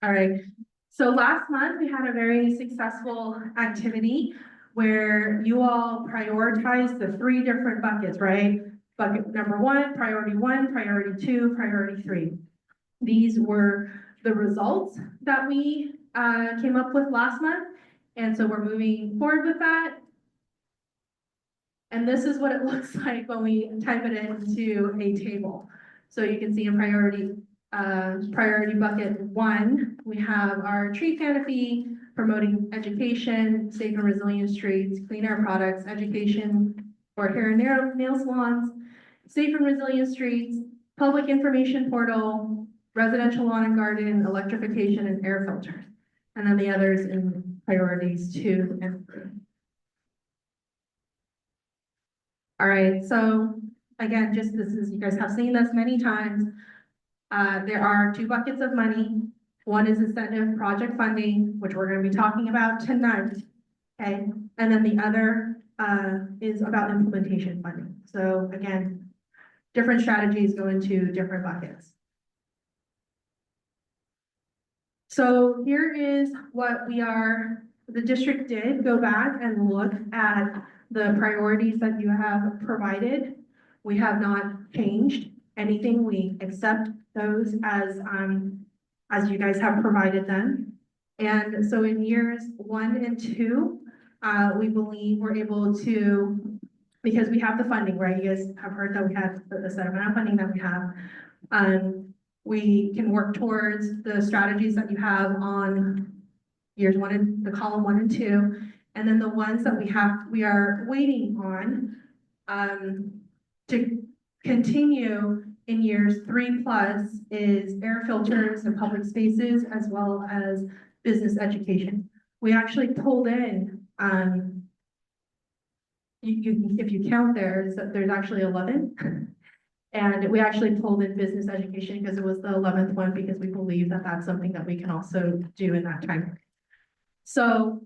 All right, so last month we had a very successful activity where you all prioritized the 3 different buckets, right? Bucket number 1, priority 2, priority 3. These were the results that we came up with last month. And so we're moving forward with that. And this is what it looks like when we type it into a table. So you can see in priority bucket 1, we have our tree canopy, promoting education, safe and resilient streets, clean air products, education for hair and nail salons, safe and resilient streets, public information portal, residential lawn and garden, electrification, and air filters. And then the others in priorities 2 and 3. All right, so again, you guys have seen this many times. There are 2 buckets of money. One is incentive project funding, which we're going to be talking about tonight. Okay, and then the other is about implementation funding. So again, different strategies go into different buckets. So here is what the district did go back and look at the priorities that you have provided. We have not changed anything. We accept those as you guys have provided them. And so in years 1 and 2, we believe we're able to, because we have the funding, right? You guys have heard that we have the set amount of funding that we have. We can work towards the strategies that you have on years the column 1 and 2. And then the ones that we are waiting on, to continue in years 3+ is air filters and public spaces, as well as business education. We actually pulled in, if you count there's actually 11. And we actually pulled in business education because it was the 11th one, because we believe that that's something that we can also do in that time. So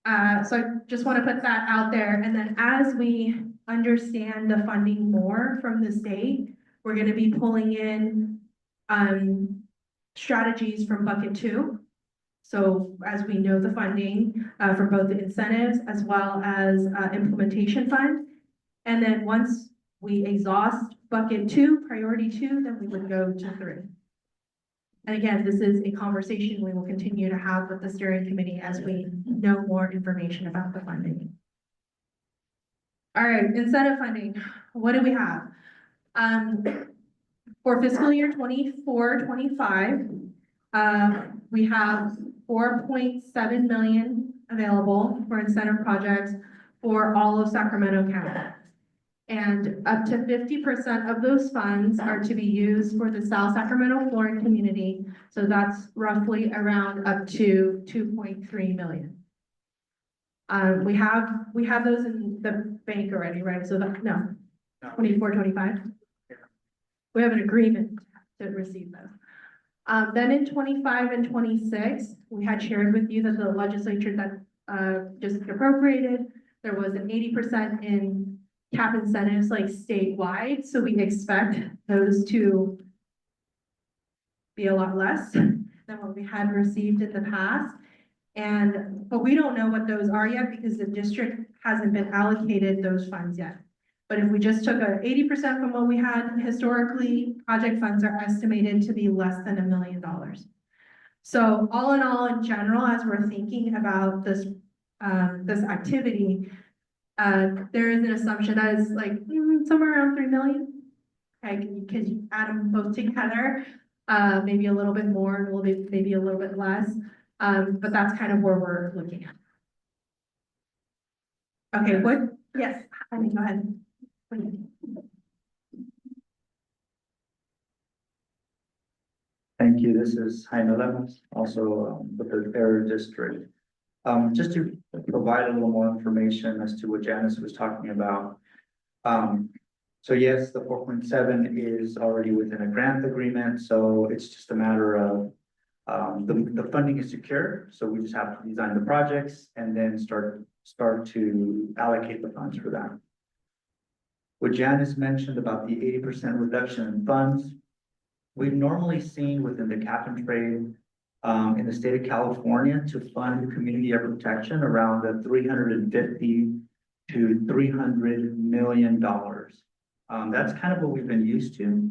I just want to put that out there. And then as we understand the funding more from the state, we're going to be pulling in strategies from bucket 2. So as we know the funding from both the incentives as well as implementation fund. And then once we exhaust bucket 2, priority 2, then we would go to 3. And again, this is a conversation we will continue to have with the steering committee as we know more information about the funding. All right, incentive funding, what do we have? For fiscal year 24-25, we have 4.7 million available for incentive projects for all of Sacramento County. And up to 50% of those funds are to be used for the South Sacramento flooring community. So that's roughly around up to 2.3 million. We have those in the bank already, right? So no, 24-25. We have an agreement to receive those. Then in 25 and 26, we had shared with you that the legislature that just appropriated, there was an 80% in cap incentives like statewide. So we expect those to be a lot less than what we had received in the past. But we don't know what those are yet because the district hasn't been allocated those funds yet. But if we just took a 80% from what we had historically, project funds are estimated to be less than $1 million. So all in all, in general, as we're thinking about this, this activity, there is an assumption that is like somewhere around 3 million. Okay, because you add them both together, maybe a little bit more, a little bit, maybe a little bit less. But that's kind of where we're looking at. Okay, what? Yes, I mean, go ahead. Thank you. This is Jaime Lemos, also with the Air District. Just to provide a little more information as to what Janice was talking about. So yes, the 4.7 is already within a grant agreement, so it's just a matter of the funding is secure, so we just have to design the projects and then start to allocate the funds for that. What Janice mentioned about the 80% reduction in funds, we've normally seen within the cap and trade in the state of California to fund community air protection around the $350 to $300 million. That's kind of what we've been used to.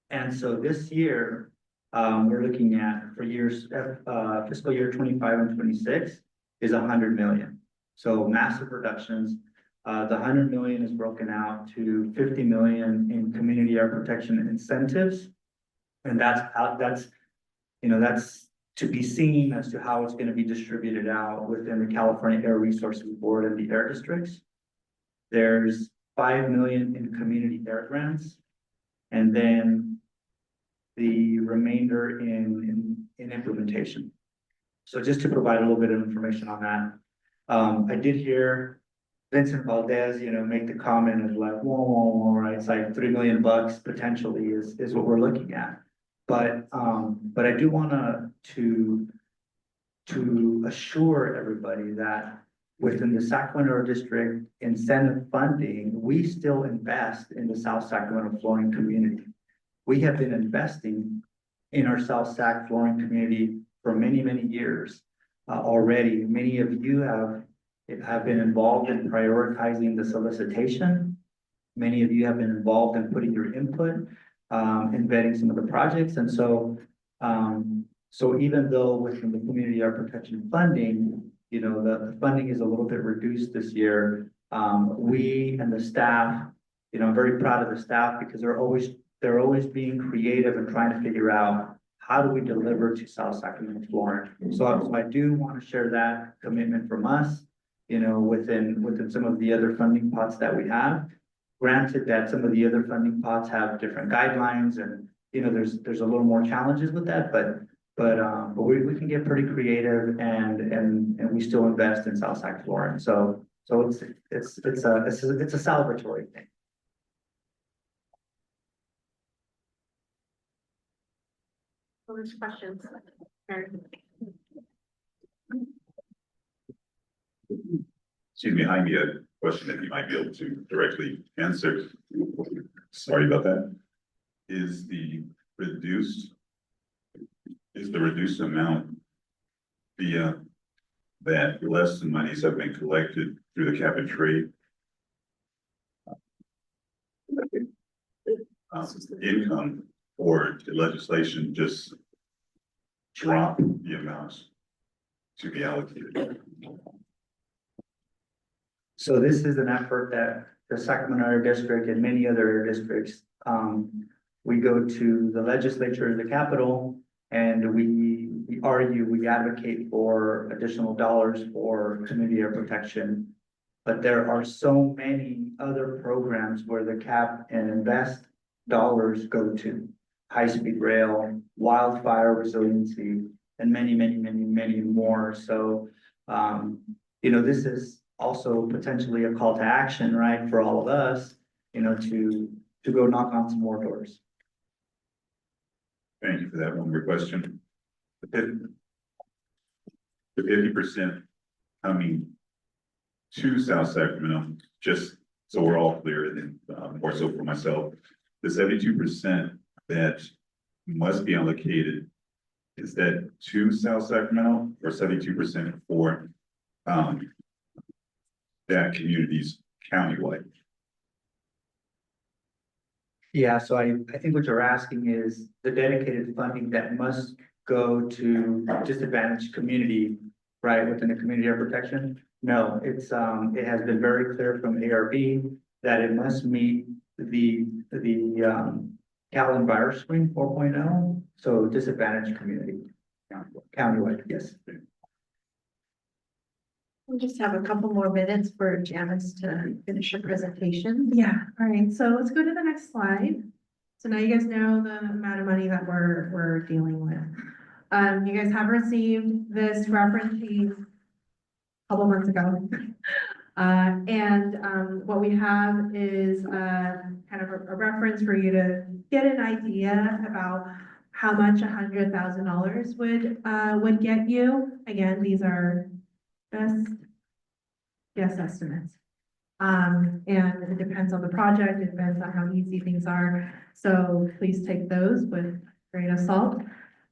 And so this year, we're looking at for years, fiscal year 25 and 26 is 100 million. So massive reductions. The 100 million is broken out to 50 million in community air protection incentives. And that's to be seen as to how it's going to be distributed out within the California Air Resources Board and the air districts. There's 5 million in community air grants, and then the remainder in implementation. So just to provide a little bit of information on that, I did hear Vincent Valdez, make the comment of like, whoa, right? It's like $3 million potentially is what we're looking at. But I do want to assure everybody that within the Sacramento District incentive funding, we still invest in the South Sacramento flooring community. We have been investing in our South Sac flooring community for many, many years already. Many of you have been involved in prioritizing the solicitation. Many of you have been involved in putting your input, in vetting some of the projects. And so, so even though within the community air protection funding, the funding is a little bit reduced this year, we and the staff, I'm very proud of the staff because they're always being creative and trying to figure out how do we deliver to South Sacramento flooring. So I do want to share that commitment from us, within some of the other funding pots that we have. Granted that some of the other funding pots have different guidelines and, there's a little more challenges with that, but we can get pretty creative and we still invest in South Sac flooring. So it's a celebratory thing. There's questions. Excuse me, Jaime, a question that you might be able to directly answer. Sorry about that. Is the reduced amount via that less than monies have been collected through the cap and trade income, or the legislation just drop the amounts to be allocated? So this is an effort that the Sacramento Area District and many other area districts, we go to the legislature, the Capitol, and we argue, we advocate for additional dollars for community air protection. But there are so many other programs where the CAP and invest dollars go to. High-speed rail, wildfire resiliency, and many, many, many, many more. So, this is also potentially a call to action, right, for all of us, to go knock on some more doors. Thank you for that. One more question. The 50% coming to South Sacramento, just so we're all clear, and then more so for myself, the 72% that must be allocated, is that to South Sacramento or 72% for that community's countywide? Yeah, so I think what you're asking is the dedicated funding that must go to disadvantaged community, right, within the community air protection? No, it has been very clear from ARB that it must meet the Cal Enviro Screen 4.0, so disadvantaged community, countywide, yes. We just have a couple more minutes for Janice to finish her presentation. Yeah, all right, so let's go to the next slide. So now you guys know the amount of money that we're dealing with. You guys have received this reference sheet a couple months ago. What we have is kind of a reference for you to get an idea about how much $100,000 would get you. Again, these are just guess estimates. And it depends on the project, it depends on how easy things are. So please take those with a grain of salt.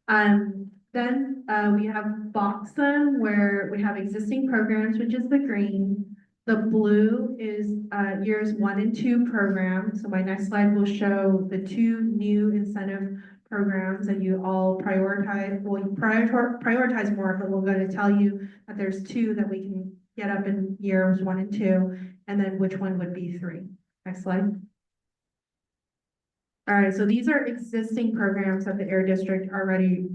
Then we have BOXM, where we have existing programs, which is the green. The blue is years 1 and 2 programs. So my next slide will show the 2 new incentive programs that you all prioritize. Well, you prioritize more, but we're going to tell you that there's 2 that we can get up in years 1 and 2, and then which one would be 3. Next slide. All right, so these are existing programs that the Air District already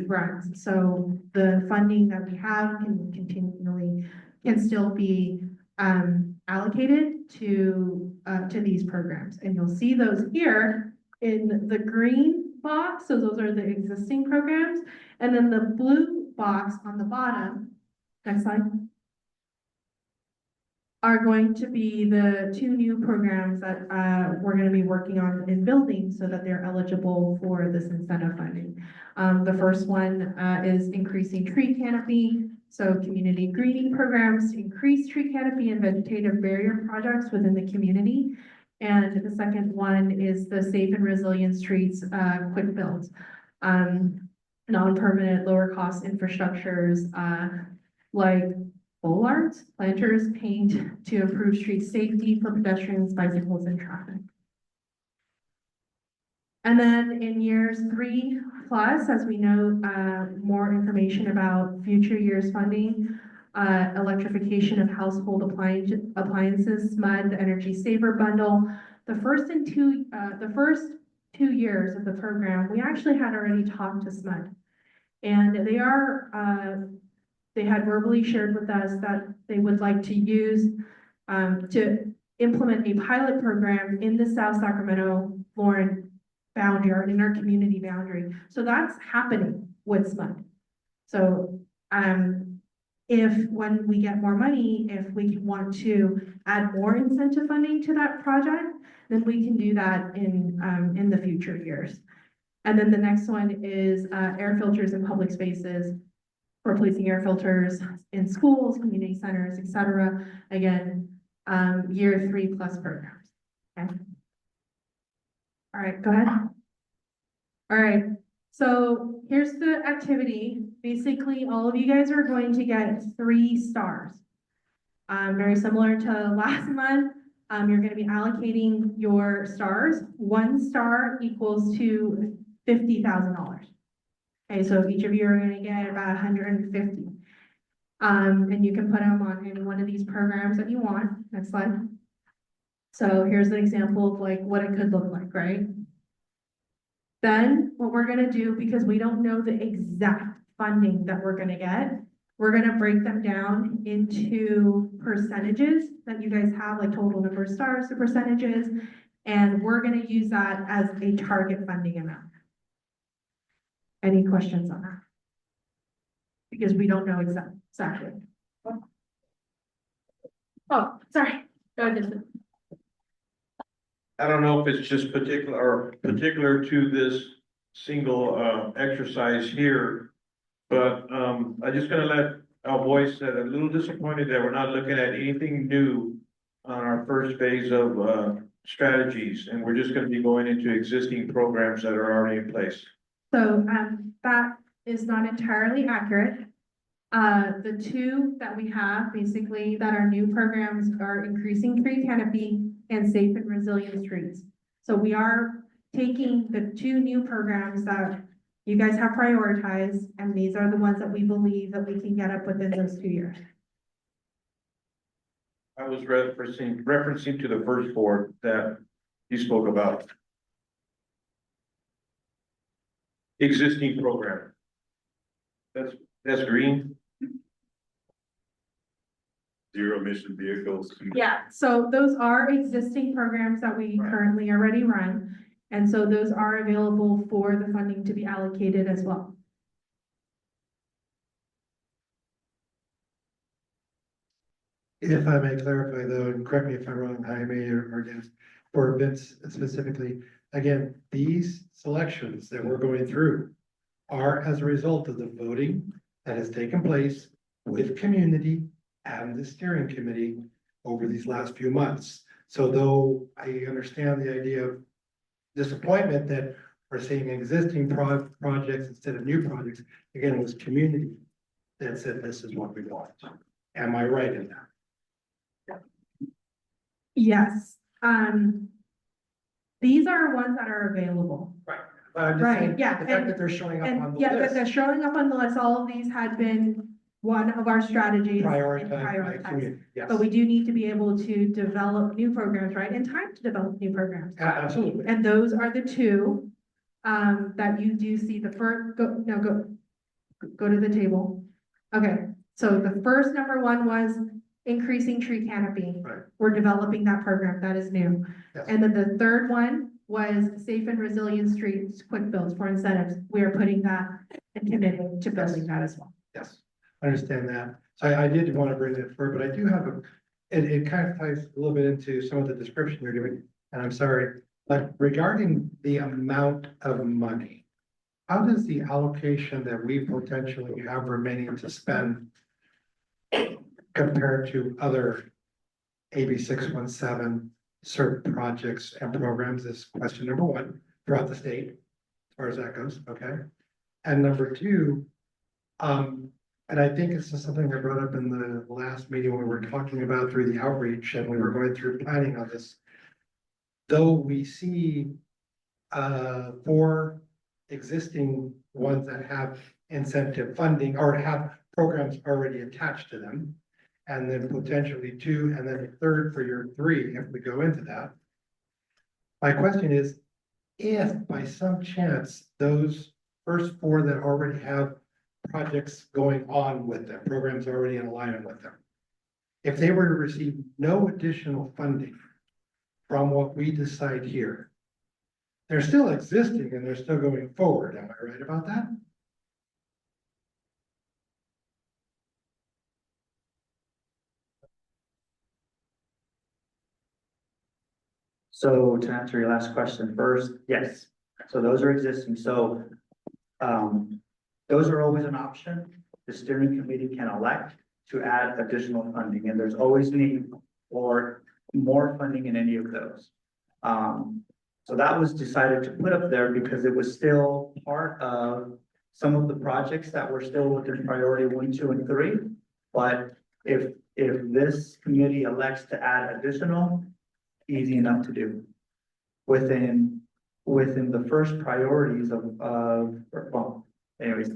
runs. So the funding that we have can still be allocated to these programs. And you'll see those here in the green box. So those are the existing programs. And then the blue box on the bottom, next slide, are going to be the 2 new programs that we're going to be working on in building so that they're eligible for this incentive funding. The first one is increasing tree canopy. So community greening programs to increase tree canopy and vegetative barrier projects within the community. And the second one is the safe and resilient streets quick builds. Non-permanent lower cost infrastructures like bollards, planters, paint to improve street safety for pedestrians, bicycles, and traffic. And then in years 3 plus, as we know, more information about future years funding, electrification of household appliances, SMUD, the Energy Saver Bundle. The first 2 years of the program, we actually had already talked to SMUD, and they had verbally shared with us that they would like to use to implement a pilot program in the South Sacramento Florin boundary or in our community boundary. So that's happening with SMUD. So if when we get more money, if we want to add more incentive funding to that project, then we can do that in the future years. And then the next one is air filters in public spaces, replacing air filters in schools, community centers, etc. Again, year 3 plus programs. Okay. All right, go ahead. All right, so here's the activity. Basically, all of you guys are going to get 3 stars. Very similar to last month. You're going to be allocating your stars. 1 star equals to $50,000. Okay, so each of you are going to get about 150. And you can put them on any one of these programs that you want. Next slide. So here's an example of like what it could look like, right? Then what we're gonna do, because we don't know the exact funding that we're gonna get, we're gonna break them down into percentages that you guys have, like total number of stars, the percentages, and we're gonna use that as a target funding amount. Any questions on that? Because we don't know exactly. Oh, sorry. Go ahead. I don't know if it's just particular to this single exercise here. But I just gonna let our voice that a little disappointed that we're not looking at anything new on our first phase of strategies, and we're just gonna be going into existing programs that are already in place. So, that is not entirely accurate. The two that we have, basically, that are new programs are increasing tree canopy and safe and resilient streets. So we are taking the two new programs that you guys have prioritized, and these are the ones that we believe that we can get up within those 2 years. I was referencing to the first four that you spoke about. Existing program. That's green. Zero emission vehicles. Yeah, so those are existing programs that we currently already run. And so those are available for the funding to be allocated as well. If I may clarify though, and correct me if I'm wrong, Jaime or Dennis, or Vince specifically, again, these selections that we're going through are as a result of the voting that has taken place with community and the steering committee over these last few months. So though I understand the idea of disappointment that we're seeing existing projects instead of new projects, again, it was community that said this is what we want. Am I right in that? Yes, these are ones that are available. Right. But I'm just Right, saying, yeah, the fact that they're showing up on And the yeah, list, they're showing up on the list. All of these had been one of our strategies. prioritized by prioritized. community, yes. But we do need to be able to develop new programs, right? And time to develop new programs. Absolutely. And those are the two, that you do see the first, go to the table. Okay, so the first number one was increasing tree canopy. Right. We're developing that program, that is new. Yes. And then the third one was safe and resilient streets, quick builds for incentives. We are putting that and committing to building that as well. Yes, I understand that. So I did want to bring it forward, but I do have it kind of ties a little bit into some of the description you're doing, and I'm sorry, but regarding the amount of money, how does the allocation that we potentially have remaining to spend compare to other AB 617 certain projects and programs is question number one throughout the state, as far as that goes, okay? And number two, and I think this is something I brought up in the last meeting when we were talking about through the outreach and we were going through planning on this. Though we see 4 existing ones that have incentive funding or have programs already attached to them, and then potentially 2, and then a third for your 3, if we go into that. My question is, if by some chance those first 4 that already have projects going on with them, programs already in alignment with them, if they were to receive no additional funding from what we decide here, they're still existing and they're still going forward. Am I right about that? So to answer your last question first, yes, so those are existing, so. Those are always an option. The steering committee can elect to add additional funding, and there's always need for more funding in any of those. So that was decided to put up there because it was still part of some of the projects that were still within priority 1, 2, and 3. But if this committee elects to add additional, easy enough to do. Within the first priorities of well, anyways,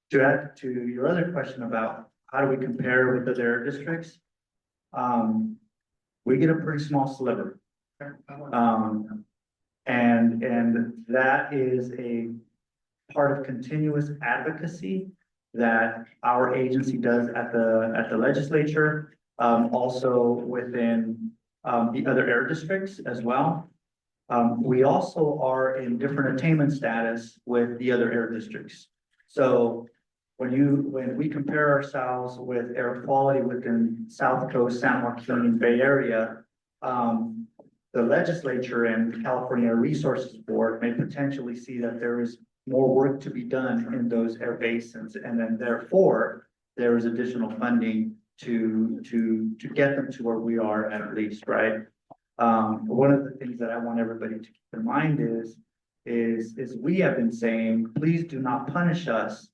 to add to your other question about how do we compare with other districts? We get a pretty small sliver. And that is a part of continuous advocacy that our agency does at the legislature, also within the other air districts as well. We also are in different attainment status with the other air districts. So when we compare ourselves with air quality within South Coast, San Joaquin, Bay Area, the legislature and California Air Resources Board may potentially see that there is more work to be done in those air basins, and then therefore there is additional funding to get them to where we are at least, right? One of the things that I want everybody to keep in mind is we have been saying, please do not punish us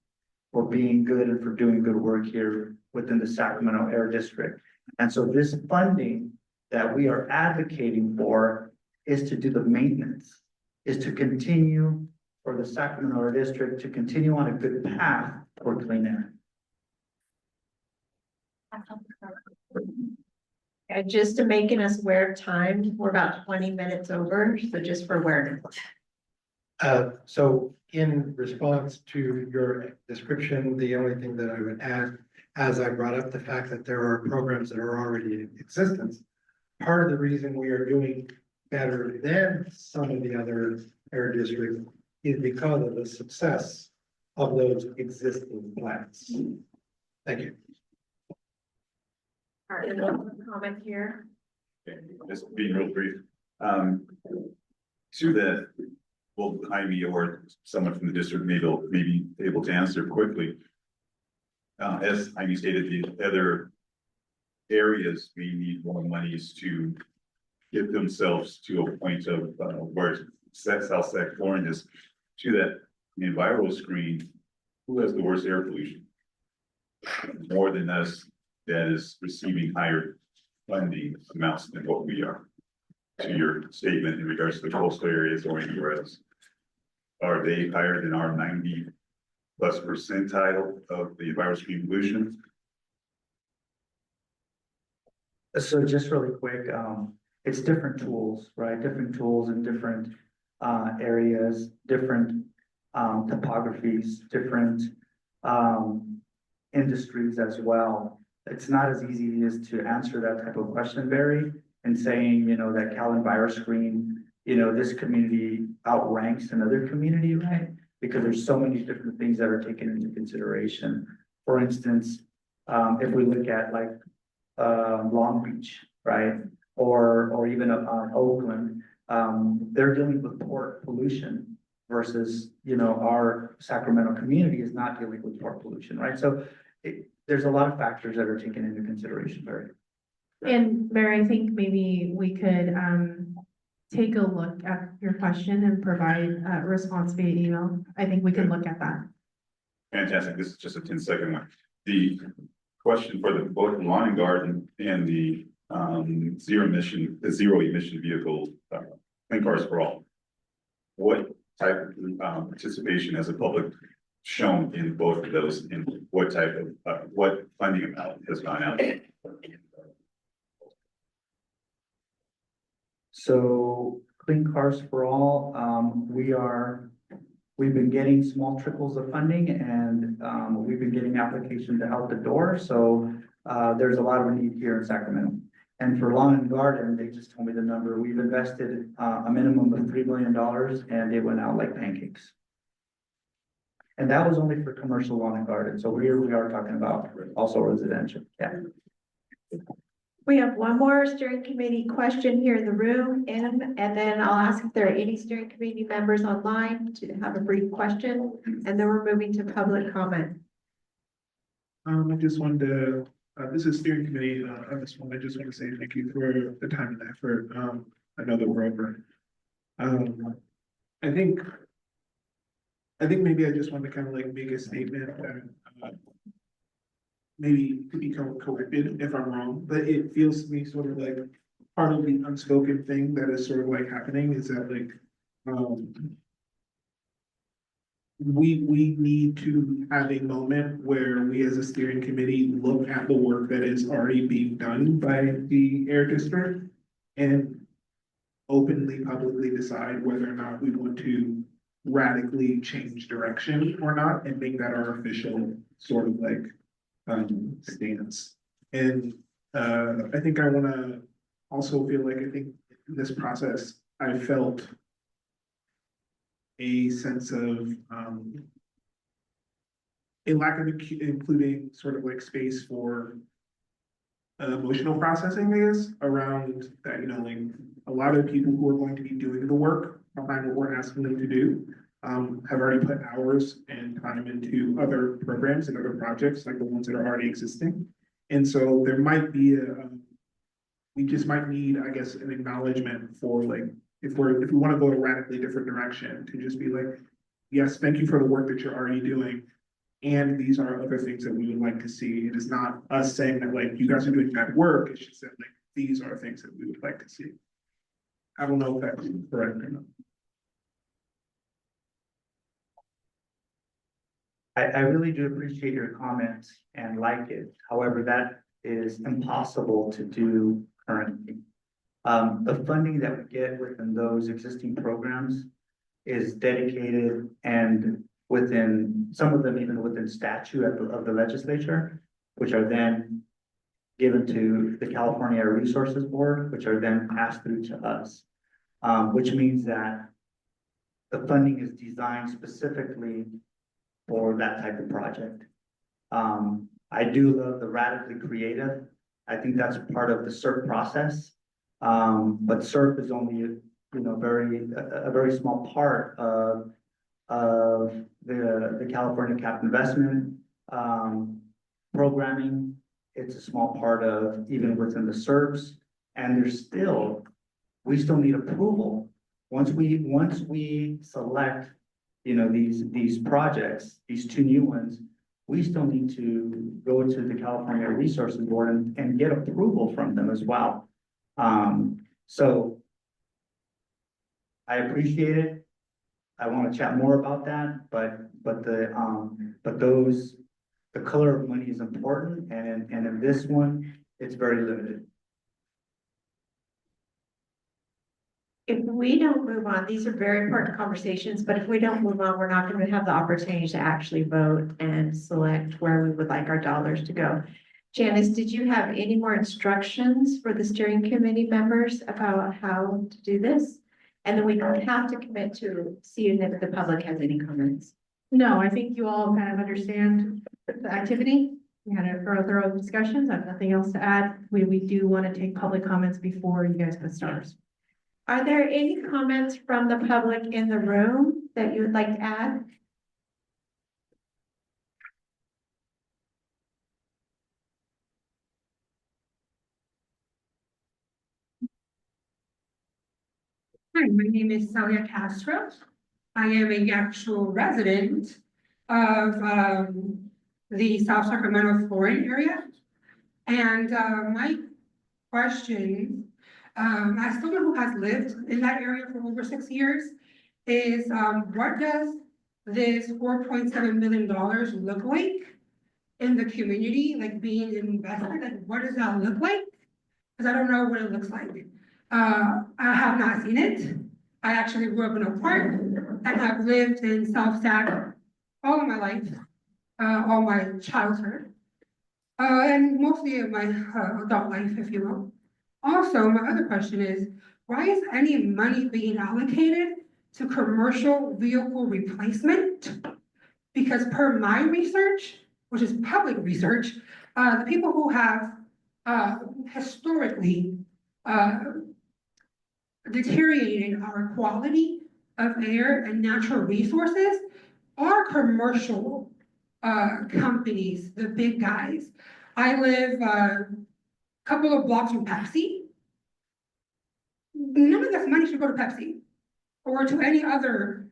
for being good and for doing good work here within the Sacramento Air District. And so this funding that we are advocating for is to do the maintenance, is to continue for the Sacramento Air District to continue on a good path toward clean air. Just to making us aware of time, we're about 20 minutes over, so just for awareness. So in response to your description, the only thing that I would add, as I brought up the fact that there are programs that are already in existence, part of the reason we are doing better than some of the other air districts is because of the success of those existing plans. Thank you. All right, another comment here. Okay, just being real brief. To that, well, behind me or someone from the district may be able to answer quickly. As Jaime stated, the other areas may need more monies to get themselves to a point of where South Sac Florida is. To that enviro screen, who has the worst air pollution? More than us that is receiving higher funding amounts than what we are. To your statement in regards to the coastal areas or anywhere else. Are they higher than our 90+ percentile of the enviro screen pollution? So just really quick, it's different tools, right? Different tools in different areas, different topographies, different industries as well. It's not as easy as to answer that type of question, Barry, and saying, you know, that Cal EnviroScreen, you know, this community outranks another community, right? Because there's so many different things that are taken into consideration. For instance, if we look at like Long Beach, right? Or even Oakland, they're dealing with port pollution versus, you know, our Sacramento community is not dealing with port pollution, right? So there's a lot of factors that are taken into consideration, Barry. And Mary, I think maybe we could take a look at your question and provide a response via email. I think we can look at that. Fantastic. This is just a 10-second one. The question for both the lawn and garden and the zero emission vehicle, Clean Cars for All. What type of participation has the public shown in both of those, and what type of what funding amount has gone out? So Clean Cars for All, we've been getting small trickles of funding, and we've been getting applications out the door. So there's a lot of need here in Sacramento. And for lawn and garden, they just told me the number. We've invested a minimum of $3 million, and it went out like pancakes. And that was only for commercial lawn and garden. So here we are talking about also residential. Yeah. We have one more steering committee question here in the room, and then I'll ask if there are any steering committee members online to have a brief question, and then we're moving to public comment. I just wanted to, this is steering committee, on this one, I just want to say thank you for the time and effort. I know that we're over. I think maybe I just want to kind of like make a statement that, maybe could become corrected if I'm wrong, but it feels to me sort of like part of the unspoken thing that is sort of like happening is that like, we need to have a moment where we as a steering committee look at the work that is already being done by the air district and openly, publicly decide whether or not we want to radically change direction or not and make that our official sort of like stance. And I think I wanna also feel like I think in this process, I felt a sense of a lack of including sort of like space for emotional processing, I guess, around that, you know, like a lot of people who are going to be doing the work behind what we're asking them to do have already put hours and time into other programs and other projects, like the ones that are already existing. And so there might be we just might need, I guess, an acknowledgement for like, if we want to go a radically different direction, to just be like, yes, thank you for the work that you're already doing. And these are other things that we would like to see. It is not us saying that like, you guys are doing bad work. It's just that like, these are things that we would like to see. I don't know if that's correct or not. I really do appreciate your comments and like it. However, that is impossible to do currently. The funding that we get within those existing programs is dedicated and within, some of them even within statute of the legislature, which are then given to the California Air Resources Board, which are then passed through to us. Which means that the funding is designed specifically for that type of project. I do love the radically creative. I think that's part of the CERP process. But CERP is only, a very small part of the California Cap Investment programming. It's a small part of even within the CERPs, and we still need approval. Once we select, these projects, these two new ones, we still need to go to the California Resources Board and get approval from them as well. So I appreciate it. I want to chat more about that, but the color of money is important, and in this one, it's very limited. If we don't move on, these are very important conversations, but if we don't move on, we're not going to have the opportunity to actually vote and select where we would like our dollars to go. Janice, did you have any more instructions for the steering committee members about how to do this? And then we don't have to commit to seeing if the public has any comments. No, I think you all kind of understand the activity. We had a thorough discussions. I have nothing else to add. We do want to take public comments before you guys put stars. Are there any comments from the public in the room that you would like to add? Hi, my name is Celia Castro. I am a actual resident of the South Sacramento, Florida area. And my question, as someone who has lived in that area for over 6 years, is what does this $4.7 million look like in the community, like being invested? Like, what does that look like? Because I don't know what it looks like. I have not seen it. I actually grew up in a park and have lived in South Sac all of my life, all my childhood, and mostly of my adult life, if you will. Also, my other question is, why is any money being allocated to commercial vehicle replacement? Because per my research, which is public research, the people who have historically deteriorated our quality of air and natural resources are commercial companies, the big guys. I live a couple of blocks from Pepsi. None of this money should go to Pepsi or to any other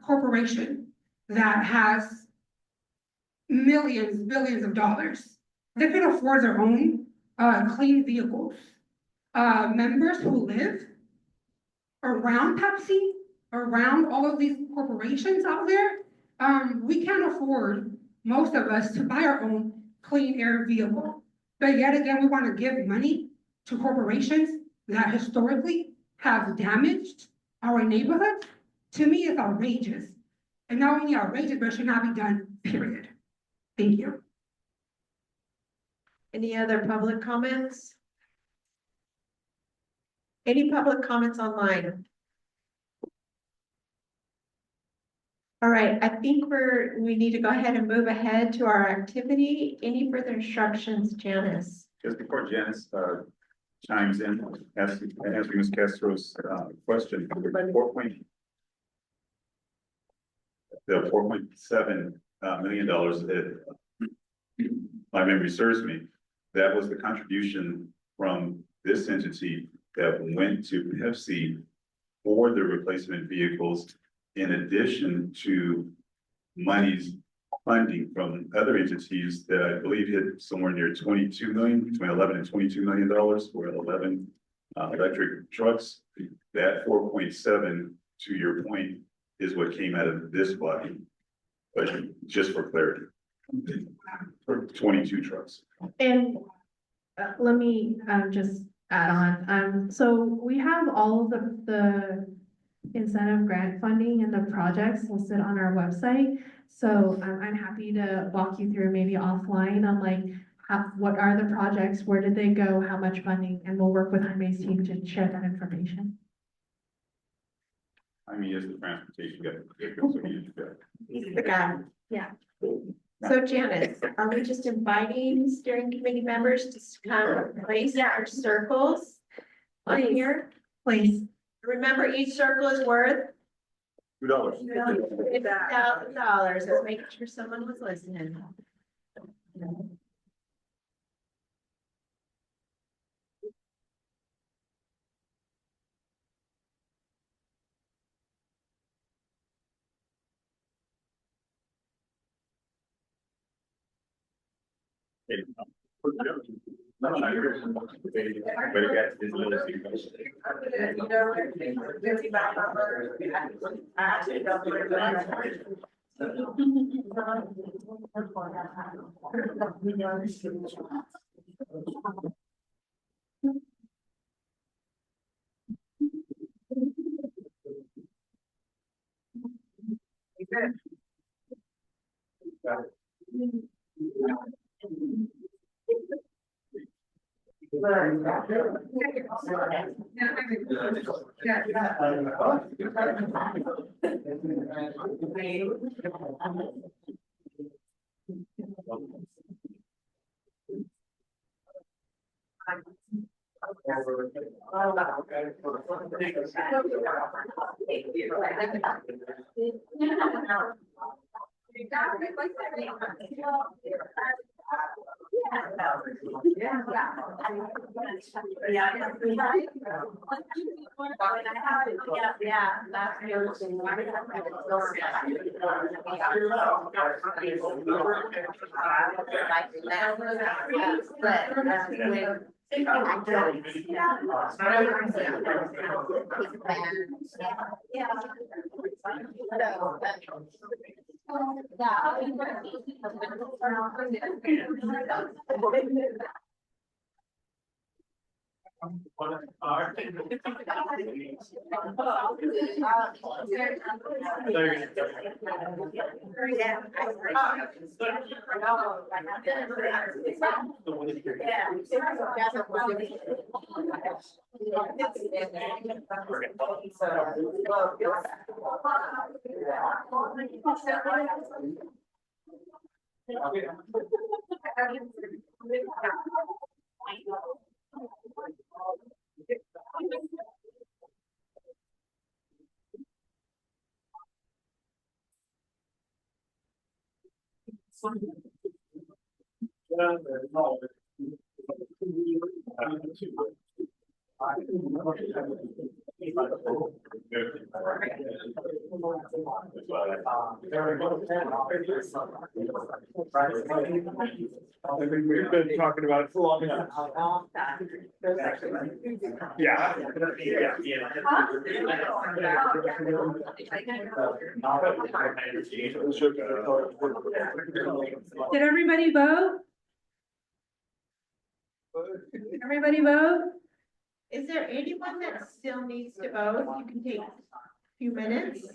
corporation that has millions, billions of dollars. They can afford their own clean vehicles. Members who live around Pepsi, around all of these corporations out there, We can't afford, most of us, to buy our own clean air vehicle. But yet again, we want to give money to corporations that historically have damaged our neighborhood. To me, it's outrageous. And not only outrageous, but it should not be done, period. Thank you. Any other public comments? Any public comments online? All right, I think we need to go ahead and move ahead to our activity. Any further instructions, Janice? Just before Janice, chimes in, answering Ms. Castro's, question, the $4.7 million that my memory serves me, that was the contribution from this entity that went to Pepsi for the replacement vehicles, in addition to monies funding from other entities that I believe hit somewhere near 22 million, between 11 and 22 million dollars for 11 electric trucks. That 4.7, to your point, is what came out of this body, but just for clarity, for 22 trucks. And let me just add on. So we have all of the incentive grant funding and the projects listed on our website. So I'm happy to walk you through maybe offline on like what are the projects, where did they go, how much funding, and we'll work with Jaime's team to share that information. I mean, is the transportation guy. He's the guy. Yeah. So Janice, are we just inviting steering committee members to come place our circles on here? Please. Remember, each circle is worth $2. $50,000. I was making sure someone was listening. We've been talking about it for long enough. Yeah. Did everybody vote? Everybody vote? Is there anyone that still needs to vote? You can take a few minutes.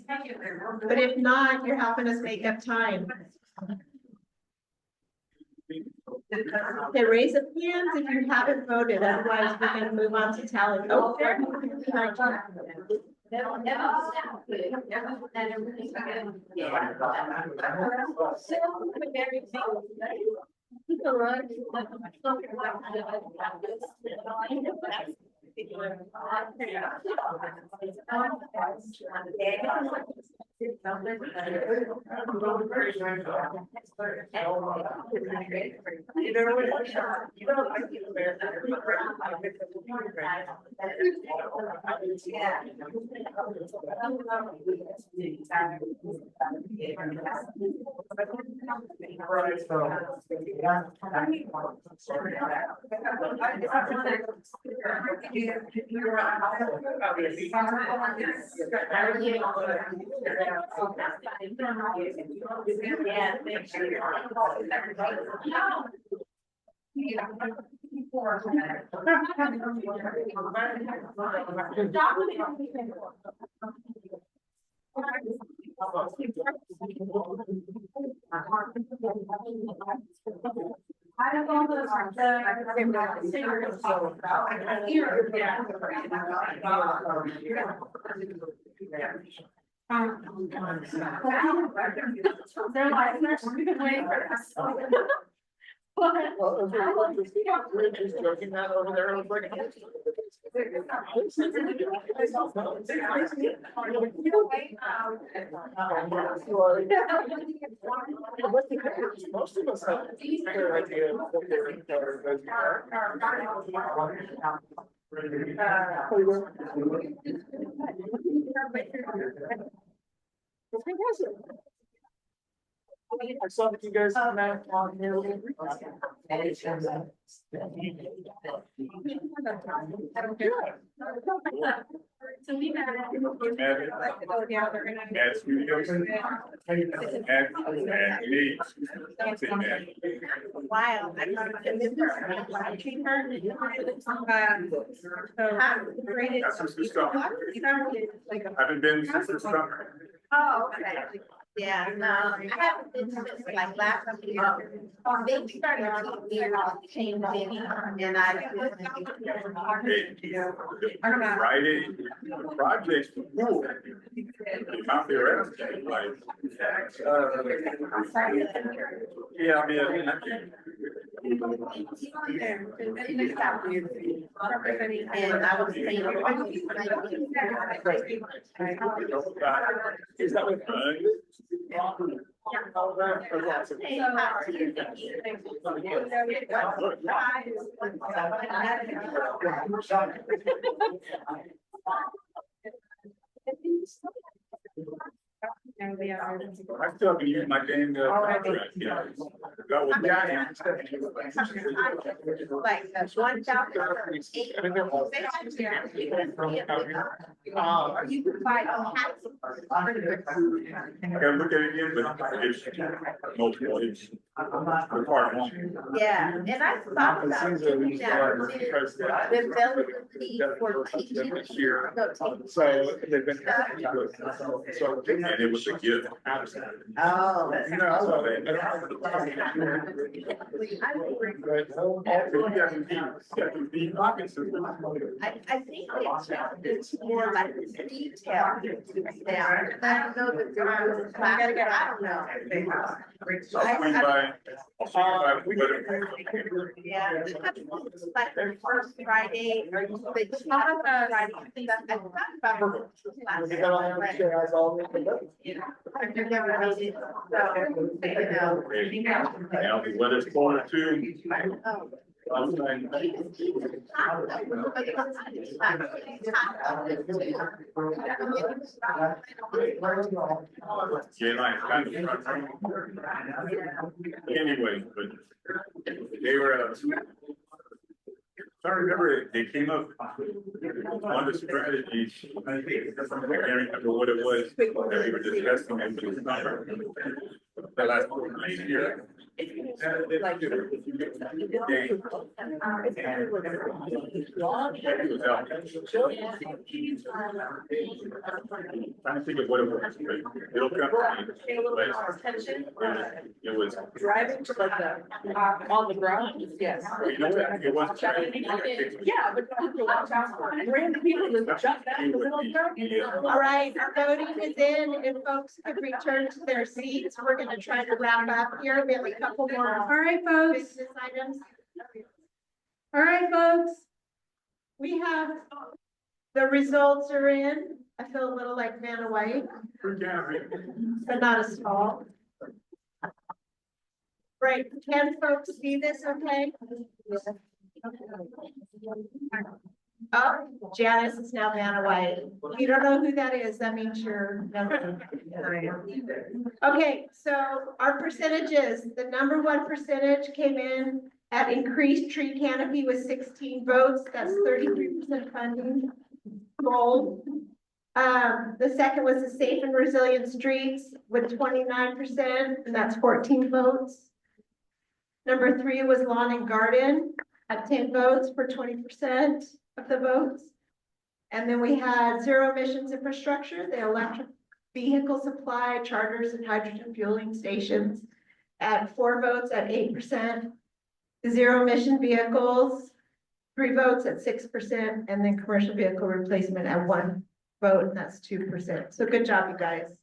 But if not, you're helping us make up time. Okay, raise up hands if you haven't voted, otherwise we're gonna move on to tally. Oh, They're like, there's a good way for us. We're just joking that over there. I was like, most of us have a fair idea of what their encounters I saw that you guys come out on there. So we had. Oh, yeah, they're gonna. Mad Studios. Wow. That's since the summer. Haven't been since the summer. Oh, okay. Yeah, no, I haven't been since like last year. They started changing, and I. Friday, projects, cool. Out there, like. Yeah, I mean. And I was saying. Is that what? I still haven't used my dang, yeah. That was. Like, that's 1,000. You can buy all hats. I gotta look at it again, but it's multiple, it's. Yeah, and I thought about doing that too. The availability for teaching. So they've been. So. And it was a gift. Oh. I think it's more like detail now. I don't know that they're I don't know. I'll swing by. Yeah, like the first Friday, or it's not a Friday, I thought about it. I've never made it, so, Now, the weather's cold too. oh, Yeah, like, anyway, but they were, I remember they came up on the strategies. I can't remember what it was that we were discussing in the last year. Trying to think of what it was, but it'll come to me. It was. Driving to like the, on the ground, yes. You know what? It was. Yeah, but you have to watch out for random people that jump back in the middle of the road. All right, our voting is in. If folks could return to their seats, we're gonna try to wrap up here. We have a couple more All right, folks. business items. All right, folks. We have, the results are in. I feel a little like Vanna White, but not as tall. Right, can folks see this okay? Oh, Janice is now Vanna White. If you don't know who that is, that means you're. Okay, so our percentages, the number one percentage came in at increased tree canopy with 16 votes. That's 33% funding. Gold. The second was the safe and resilient streets with 29%, and that's 14 votes. Number 3 was lawn and garden at 10 votes for 20% of the votes. And then we had zero emissions infrastructure, the electric vehicle supply, chargers and hydrogen fueling stations at 4 votes at 8%. Zero emission vehicles, 3 votes at 6%, and then commercial vehicle replacement at 1 vote, and that's 2%. So good job, you guys.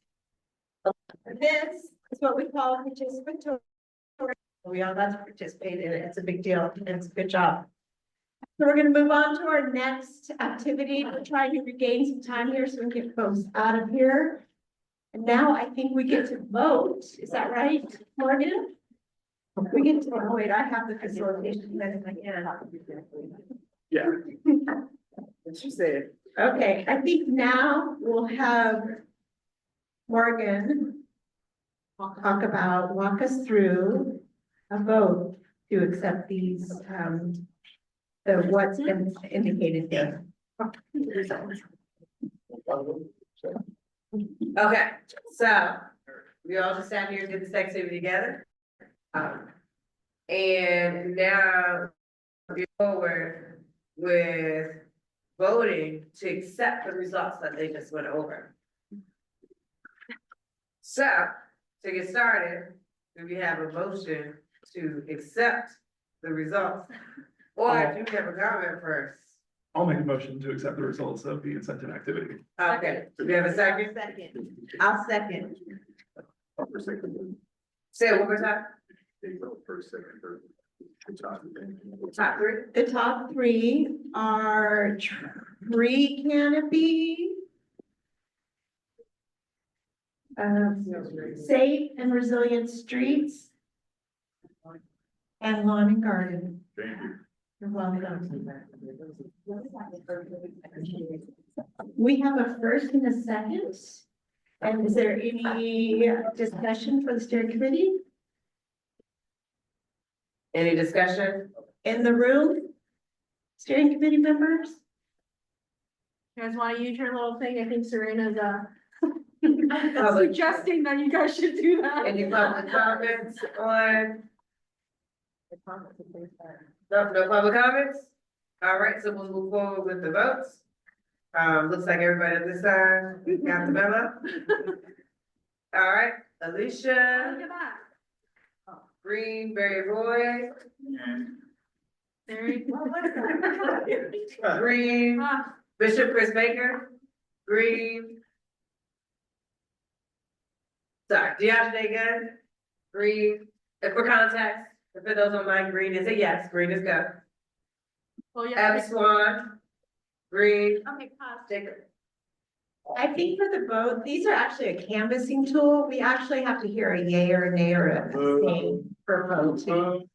This is what we call participatory. We all got to participate in it. It's a big deal, and it's a good job. So we're gonna move on to our next activity. We're trying to regain some time here so we can get folks out of here. And now I think we get to vote. Is that right, Morgan? We get to, oh wait, I have the facilitation minute again. Yeah. What you said. Okay, I think now we'll have Morgan walk us through a vote to accept these, the what's been indicated here. Okay, so we all just sat here and did this activity together. And now we forward with voting to accept the results that they just went over. So, to get started, do we have a motion to accept the results? Or do we have a comment first? I'll make a motion to accept the results of the incentive activity. Okay, do we have a second? I'll second. Say it one more time. Top 3? The top 3 are tree canopy, safe and resilient streets, and lawn and garden. Thank you. You're welcome. We have a first and a second. And is there any discussion for the steering committee Any discussion? in the room? Steering committee members? You guys wanna use your little thing? I think Serena's, Public- suggesting that you guys should do that. Any public comments on? No public comments? All right, so we'll move forward with the votes. Looks like everybody at this side got the memo. All right, Alicia, Green, Barry Roy, Green, Bishop Chris Baker, Green. Sorry, DeAndre Good, Green, and for context, for those on my green is a yes, green is go. Well, Abby Swan, Green, Okay, pause. Jacob. I think for the vote, these are actually a canvassing tool. We actually have to hear a yay or a nay or a abstain for voting.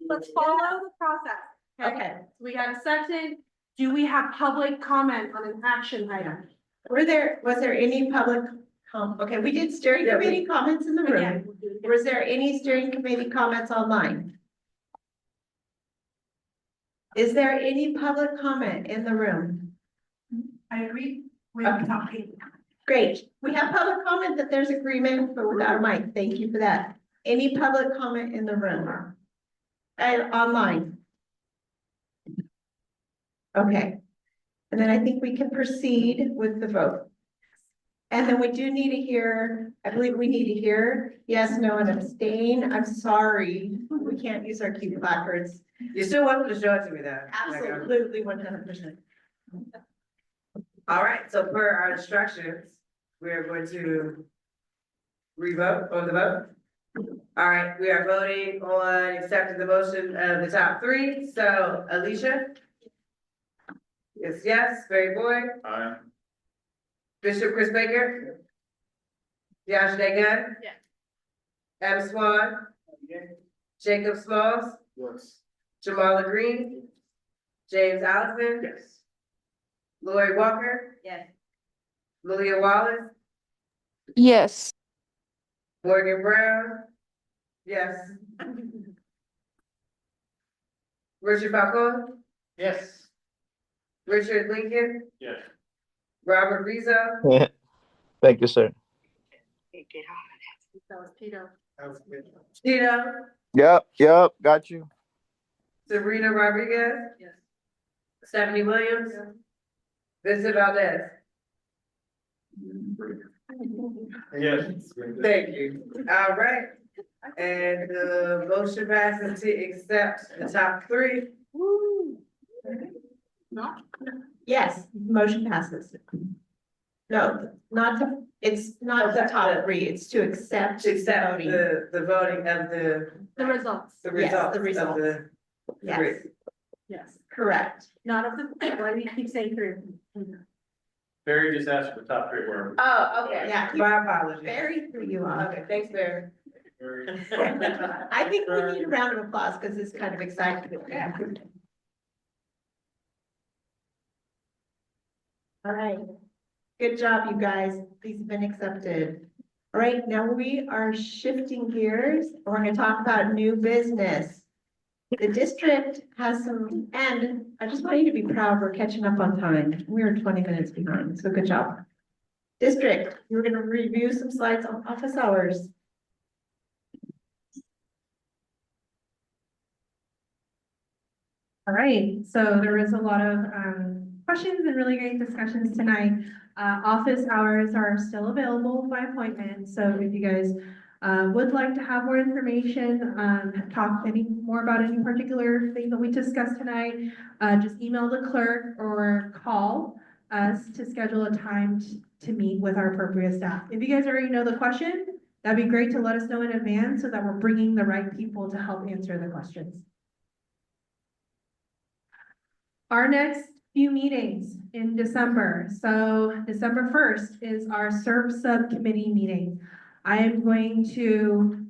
Let's follow the process. Okay, we got a section. Do we have public comment on an action item? Was there any public okay, we did steering committee comments in the room. Was there any steering committee comments online? Is there any public comment in the room? I agree with talking. Great. We have public comment that there's agreement, but without a mic. Thank you for that. Any public comment in the room? And online? Okay. And then I think we can proceed with the vote. And then we do need to hear, I believe we need to hear yes, no, and abstain. I'm sorry, we can't use our cute placards. You still welcome to show it to me though. Absolutely, 100%. All right, so per our instructions, we are going to revote on the vote. All right, we are voting on accepting the motion of the top three. So Alicia? Yes, Barry Boyd, Aye. Bishop Chris Baker? Josh Gunn? Yes. Adam Swan? Jacob Smalls? Yes. Jamala Green? James Allison? Yes. Lori Walker? Yes. Lilia Wallace? Yes. Morgan Brown? Yes. Richard Falcone? Yes. Richard Lincoln? Yes. Robert Rizzo? Thank you, sir. That was Tito. Tito? Yep, got you. Sabrina Rodriguez? Yes. Stephanie Williams? Vincent Valdez? Yes. Thank you. All right. And the motion passes to accept the top three. Yes, motion passes. No, not to, it's not the top three, it's to accept. To accept voting. the voting of the results. the Yes, results the of results. the Yes, three. yes, correct. Not of the, why do you keep saying three? Barry just asked for the top three were. Oh, okay. Yeah. My apologies. Very threw you off. Okay, thanks, Barry. I think we need a round of applause because it's kind of exciting. All right, good job, you guys. These have been accepted. All right, now we are shifting gears. We're going to talk about new business. The district has some, and I just want you to be proud we're catching up on time. We are 20 minutes behind, so good job. District, we're going to review some slides on office hours. All right, so there was a lot of questions and really great discussions tonight. Office hours are still available by appointment, so if you guys would like to have more information, talk any more about any particular thing that we discussed tonight, just email the clerk or call us to schedule a time to meet with our appropriate staff. If you guys already know the question, that'd be great to let us know in advance so that we're bringing the right people to help answer the questions. Our next few meetings in December. So December 1st is our SERP subcommittee meeting. I am going to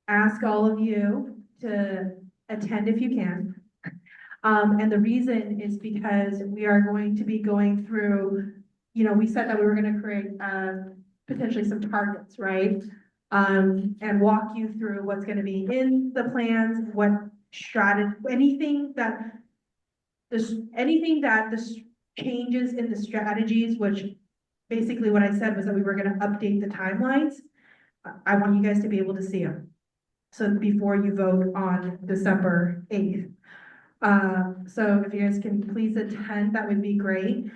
ask all of you to attend if you can. And the reason is because we are going to be going through, you know, we said that we were going to create potentially some targets, right? And walk you through what's going to be in the plans, what strategy, anything that the changes in the strategies, which basically what I said was that we were gonna update the timelines. I want you guys to be able to see them. So before you vote on December 8th. So if you guys can please attend, that would be great.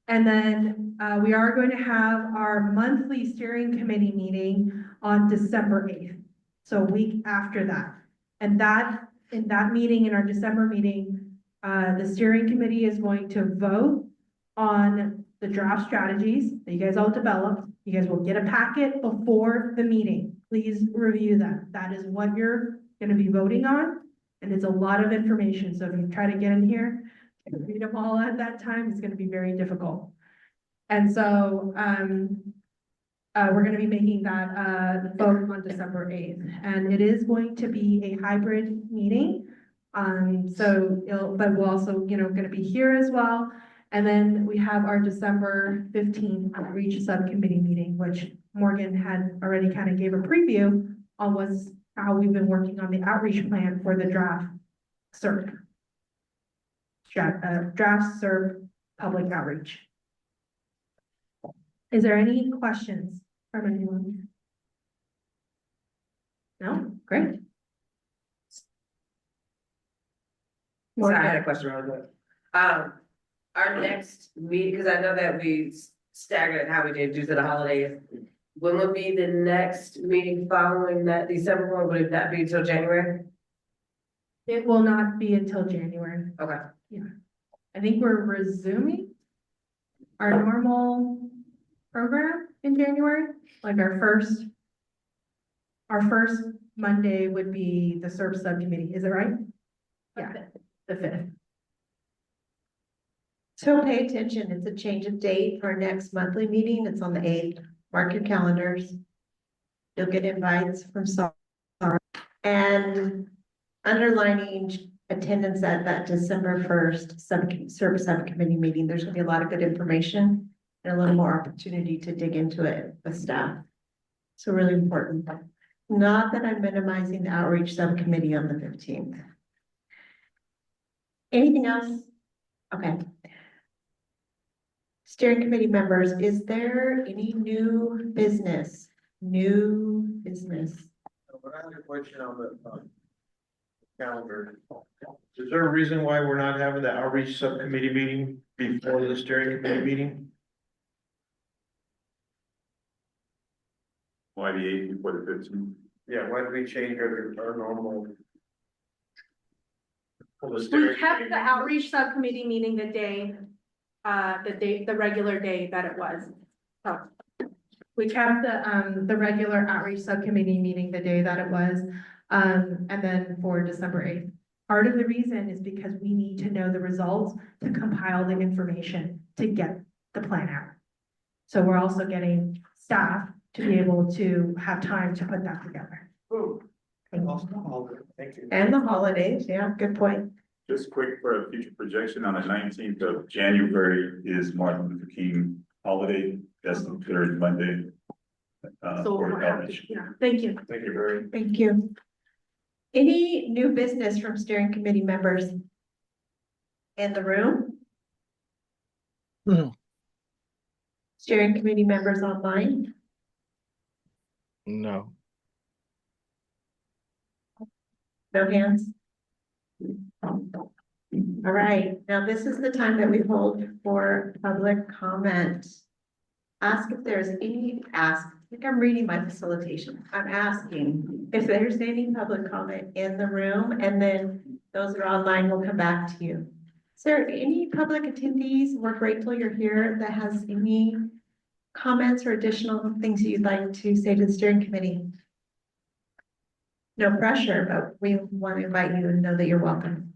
And then we are going to have our monthly steering committee meeting on December 8th. So a week after that. And in that meeting, in our December meeting, the steering committee is going to vote on the draft strategies that you guys all developed. You guys will get a packet before the meeting. Please review that. That is what you're going to be voting on. And it's a lot of information. So if you try to get in here and read them all at that time, it's going to be very difficult. And so we're going to be making that vote on December 8th. And it is going to be a hybrid meeting. But we'll also, gonna be here as well. And then we have our December 15th outreach subcommittee meeting, which Morgan had already kind of gave a preview on how we've been working on the outreach plan for the draft SERP. Draft SERP public outreach. Is there any questions from anyone? No? Great. So I had a question real quick. Our next meeting, because I know that we staggered how we did due to the holidays. When will be the next meeting following that December one? Would it not be until January? It will not be until January. Okay. Yeah. I think we're resuming our normal program in January, like our first Monday would be the SERP subcommittee, is it right? Yeah, the 5th. So pay attention, it's a change of date for our next monthly meeting. It's on the 8th. Mark your calendars. You'll get invites from Sarah. And underlining attendance at that December 1st SERP subcommittee meeting. There's gonna be a lot of good information and a little more opportunity to dig into it with staff. So really important. Not that I'm minimizing the outreach subcommittee on the 15th. Anything else? Okay. Steering committee members, is there any new business? New business? But I have a question on the calendar. Is there a reason why we're not having the outreach subcommittee meeting before the steering committee meeting? Why the 8th before the 15th? Yeah, why did we change our normal? We kept the outreach subcommittee meeting the day, the regular day that it was. So We kept the regular outreach subcommittee meeting the day that it was, and then for December 8th. Part of the reason is because we need to know the results to compile the information to get the plan out. So we're also getting staff to be able to have time to put that together. Thank you. And the holidays, yeah, good point. Just quick for a future projection, on the 19th of January is Martin Luther King holiday. That's the third Monday. So For we'll have outreach. to, yeah, thank you. Thank you very. Thank you. Any new business from steering committee members in the room? Steering committee members online? No. No hands? All right, now this is the time that we hold for public comment. Ask if there's any, I think I'm reading my facilitation. I'm asking if there's any public comment in the room, and then those that are online will come back to you. Is there any public attendees? We're grateful you're here that has any comments or additional things you'd like to say to the steering committee. No pressure, but we want to invite you and know that you're welcome.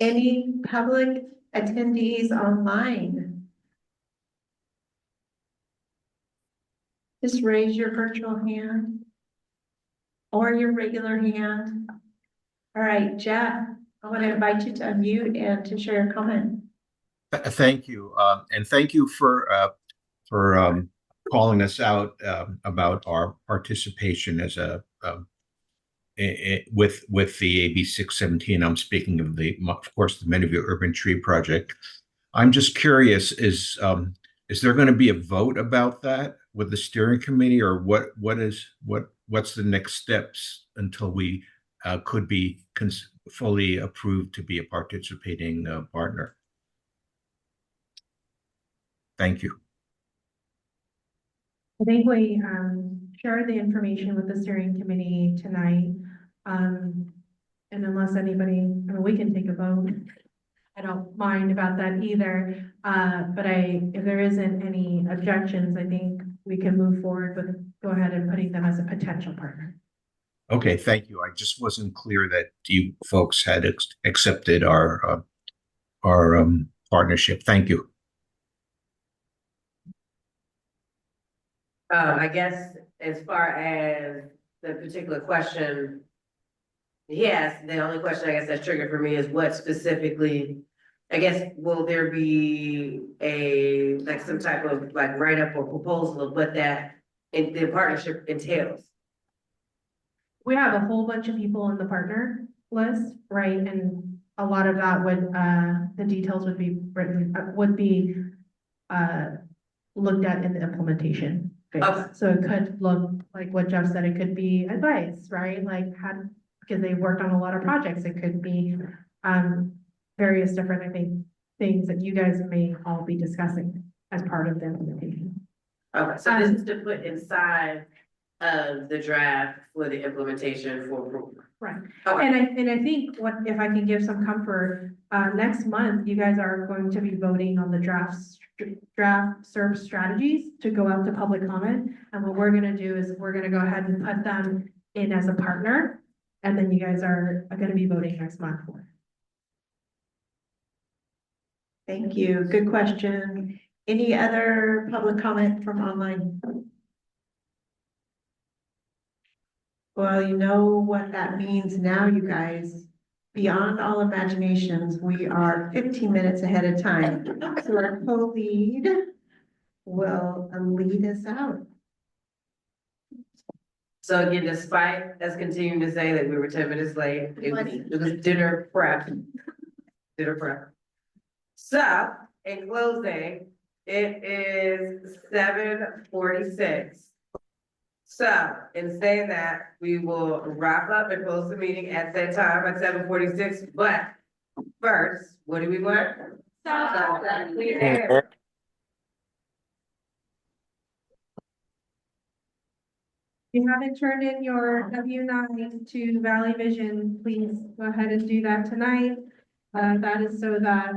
Any public attendees online? Just raise your virtual hand or your regular hand. All right, Jeff, I want to invite you to unmute and to share your comment. Thank you, and thank you for calling us out about our participation as with the AB 617. I'm speaking of of course, the Meadowview Urban Tree Project. I'm just curious: is there going to be a vote about that with the steering committee, or what's the next steps until we could be fully approved to be a participating partner? Thank you. I think we shared the information with the steering committee tonight. And unless anybody, we can take a vote. I don't mind about that either. But if there isn't any objections, I think we can move forward with go ahead and putting them as a potential partner. Okay, thank you. I just wasn't clear that you folks had accepted our partnership. Thank you. I guess as far as the particular question he asked, the only question I guess that triggered for me is what specifically, I guess, will there be a, like some type of like write-up or proposal of what that, the partnership entails? We have a whole bunch of people on the partner list, right? And a lot of that would, the details would be written, looked at in the implementation phase. Okay. So it could look like what Jeff said, it could be advice, right? Like how, because they worked on a lot of projects, it could be, various different, I think, things that you guys may all be discussing as part of the implementation. Okay, so this is to put inside of the draft for the implementation for approval. Right. Okay. And I think what, if I can give some comfort, next month, you guys are going to be voting on the draft SERP strategies to go out to public comment. And what we're gonna do is we're gonna go ahead and put them in as a partner. And then you guys are gonna be voting next month for it. Thank you. Good question. Any other public comment from online? Well, you know what that means now, you guys. Beyond all imaginations, we are 15 minutes ahead of time. So our co-lead will lead us out. So again, despite us continuing to say that we were 10 minutes late, it was dinner prep. Dinner prep. So, in closing, it is 7:46. So, in saying that, we will wrap up and close the meeting at that time at 7:46, but first, what do we want? Clear air. If you haven't turned in your W-9 to Valley Vision, please go ahead and do that tonight. That is so that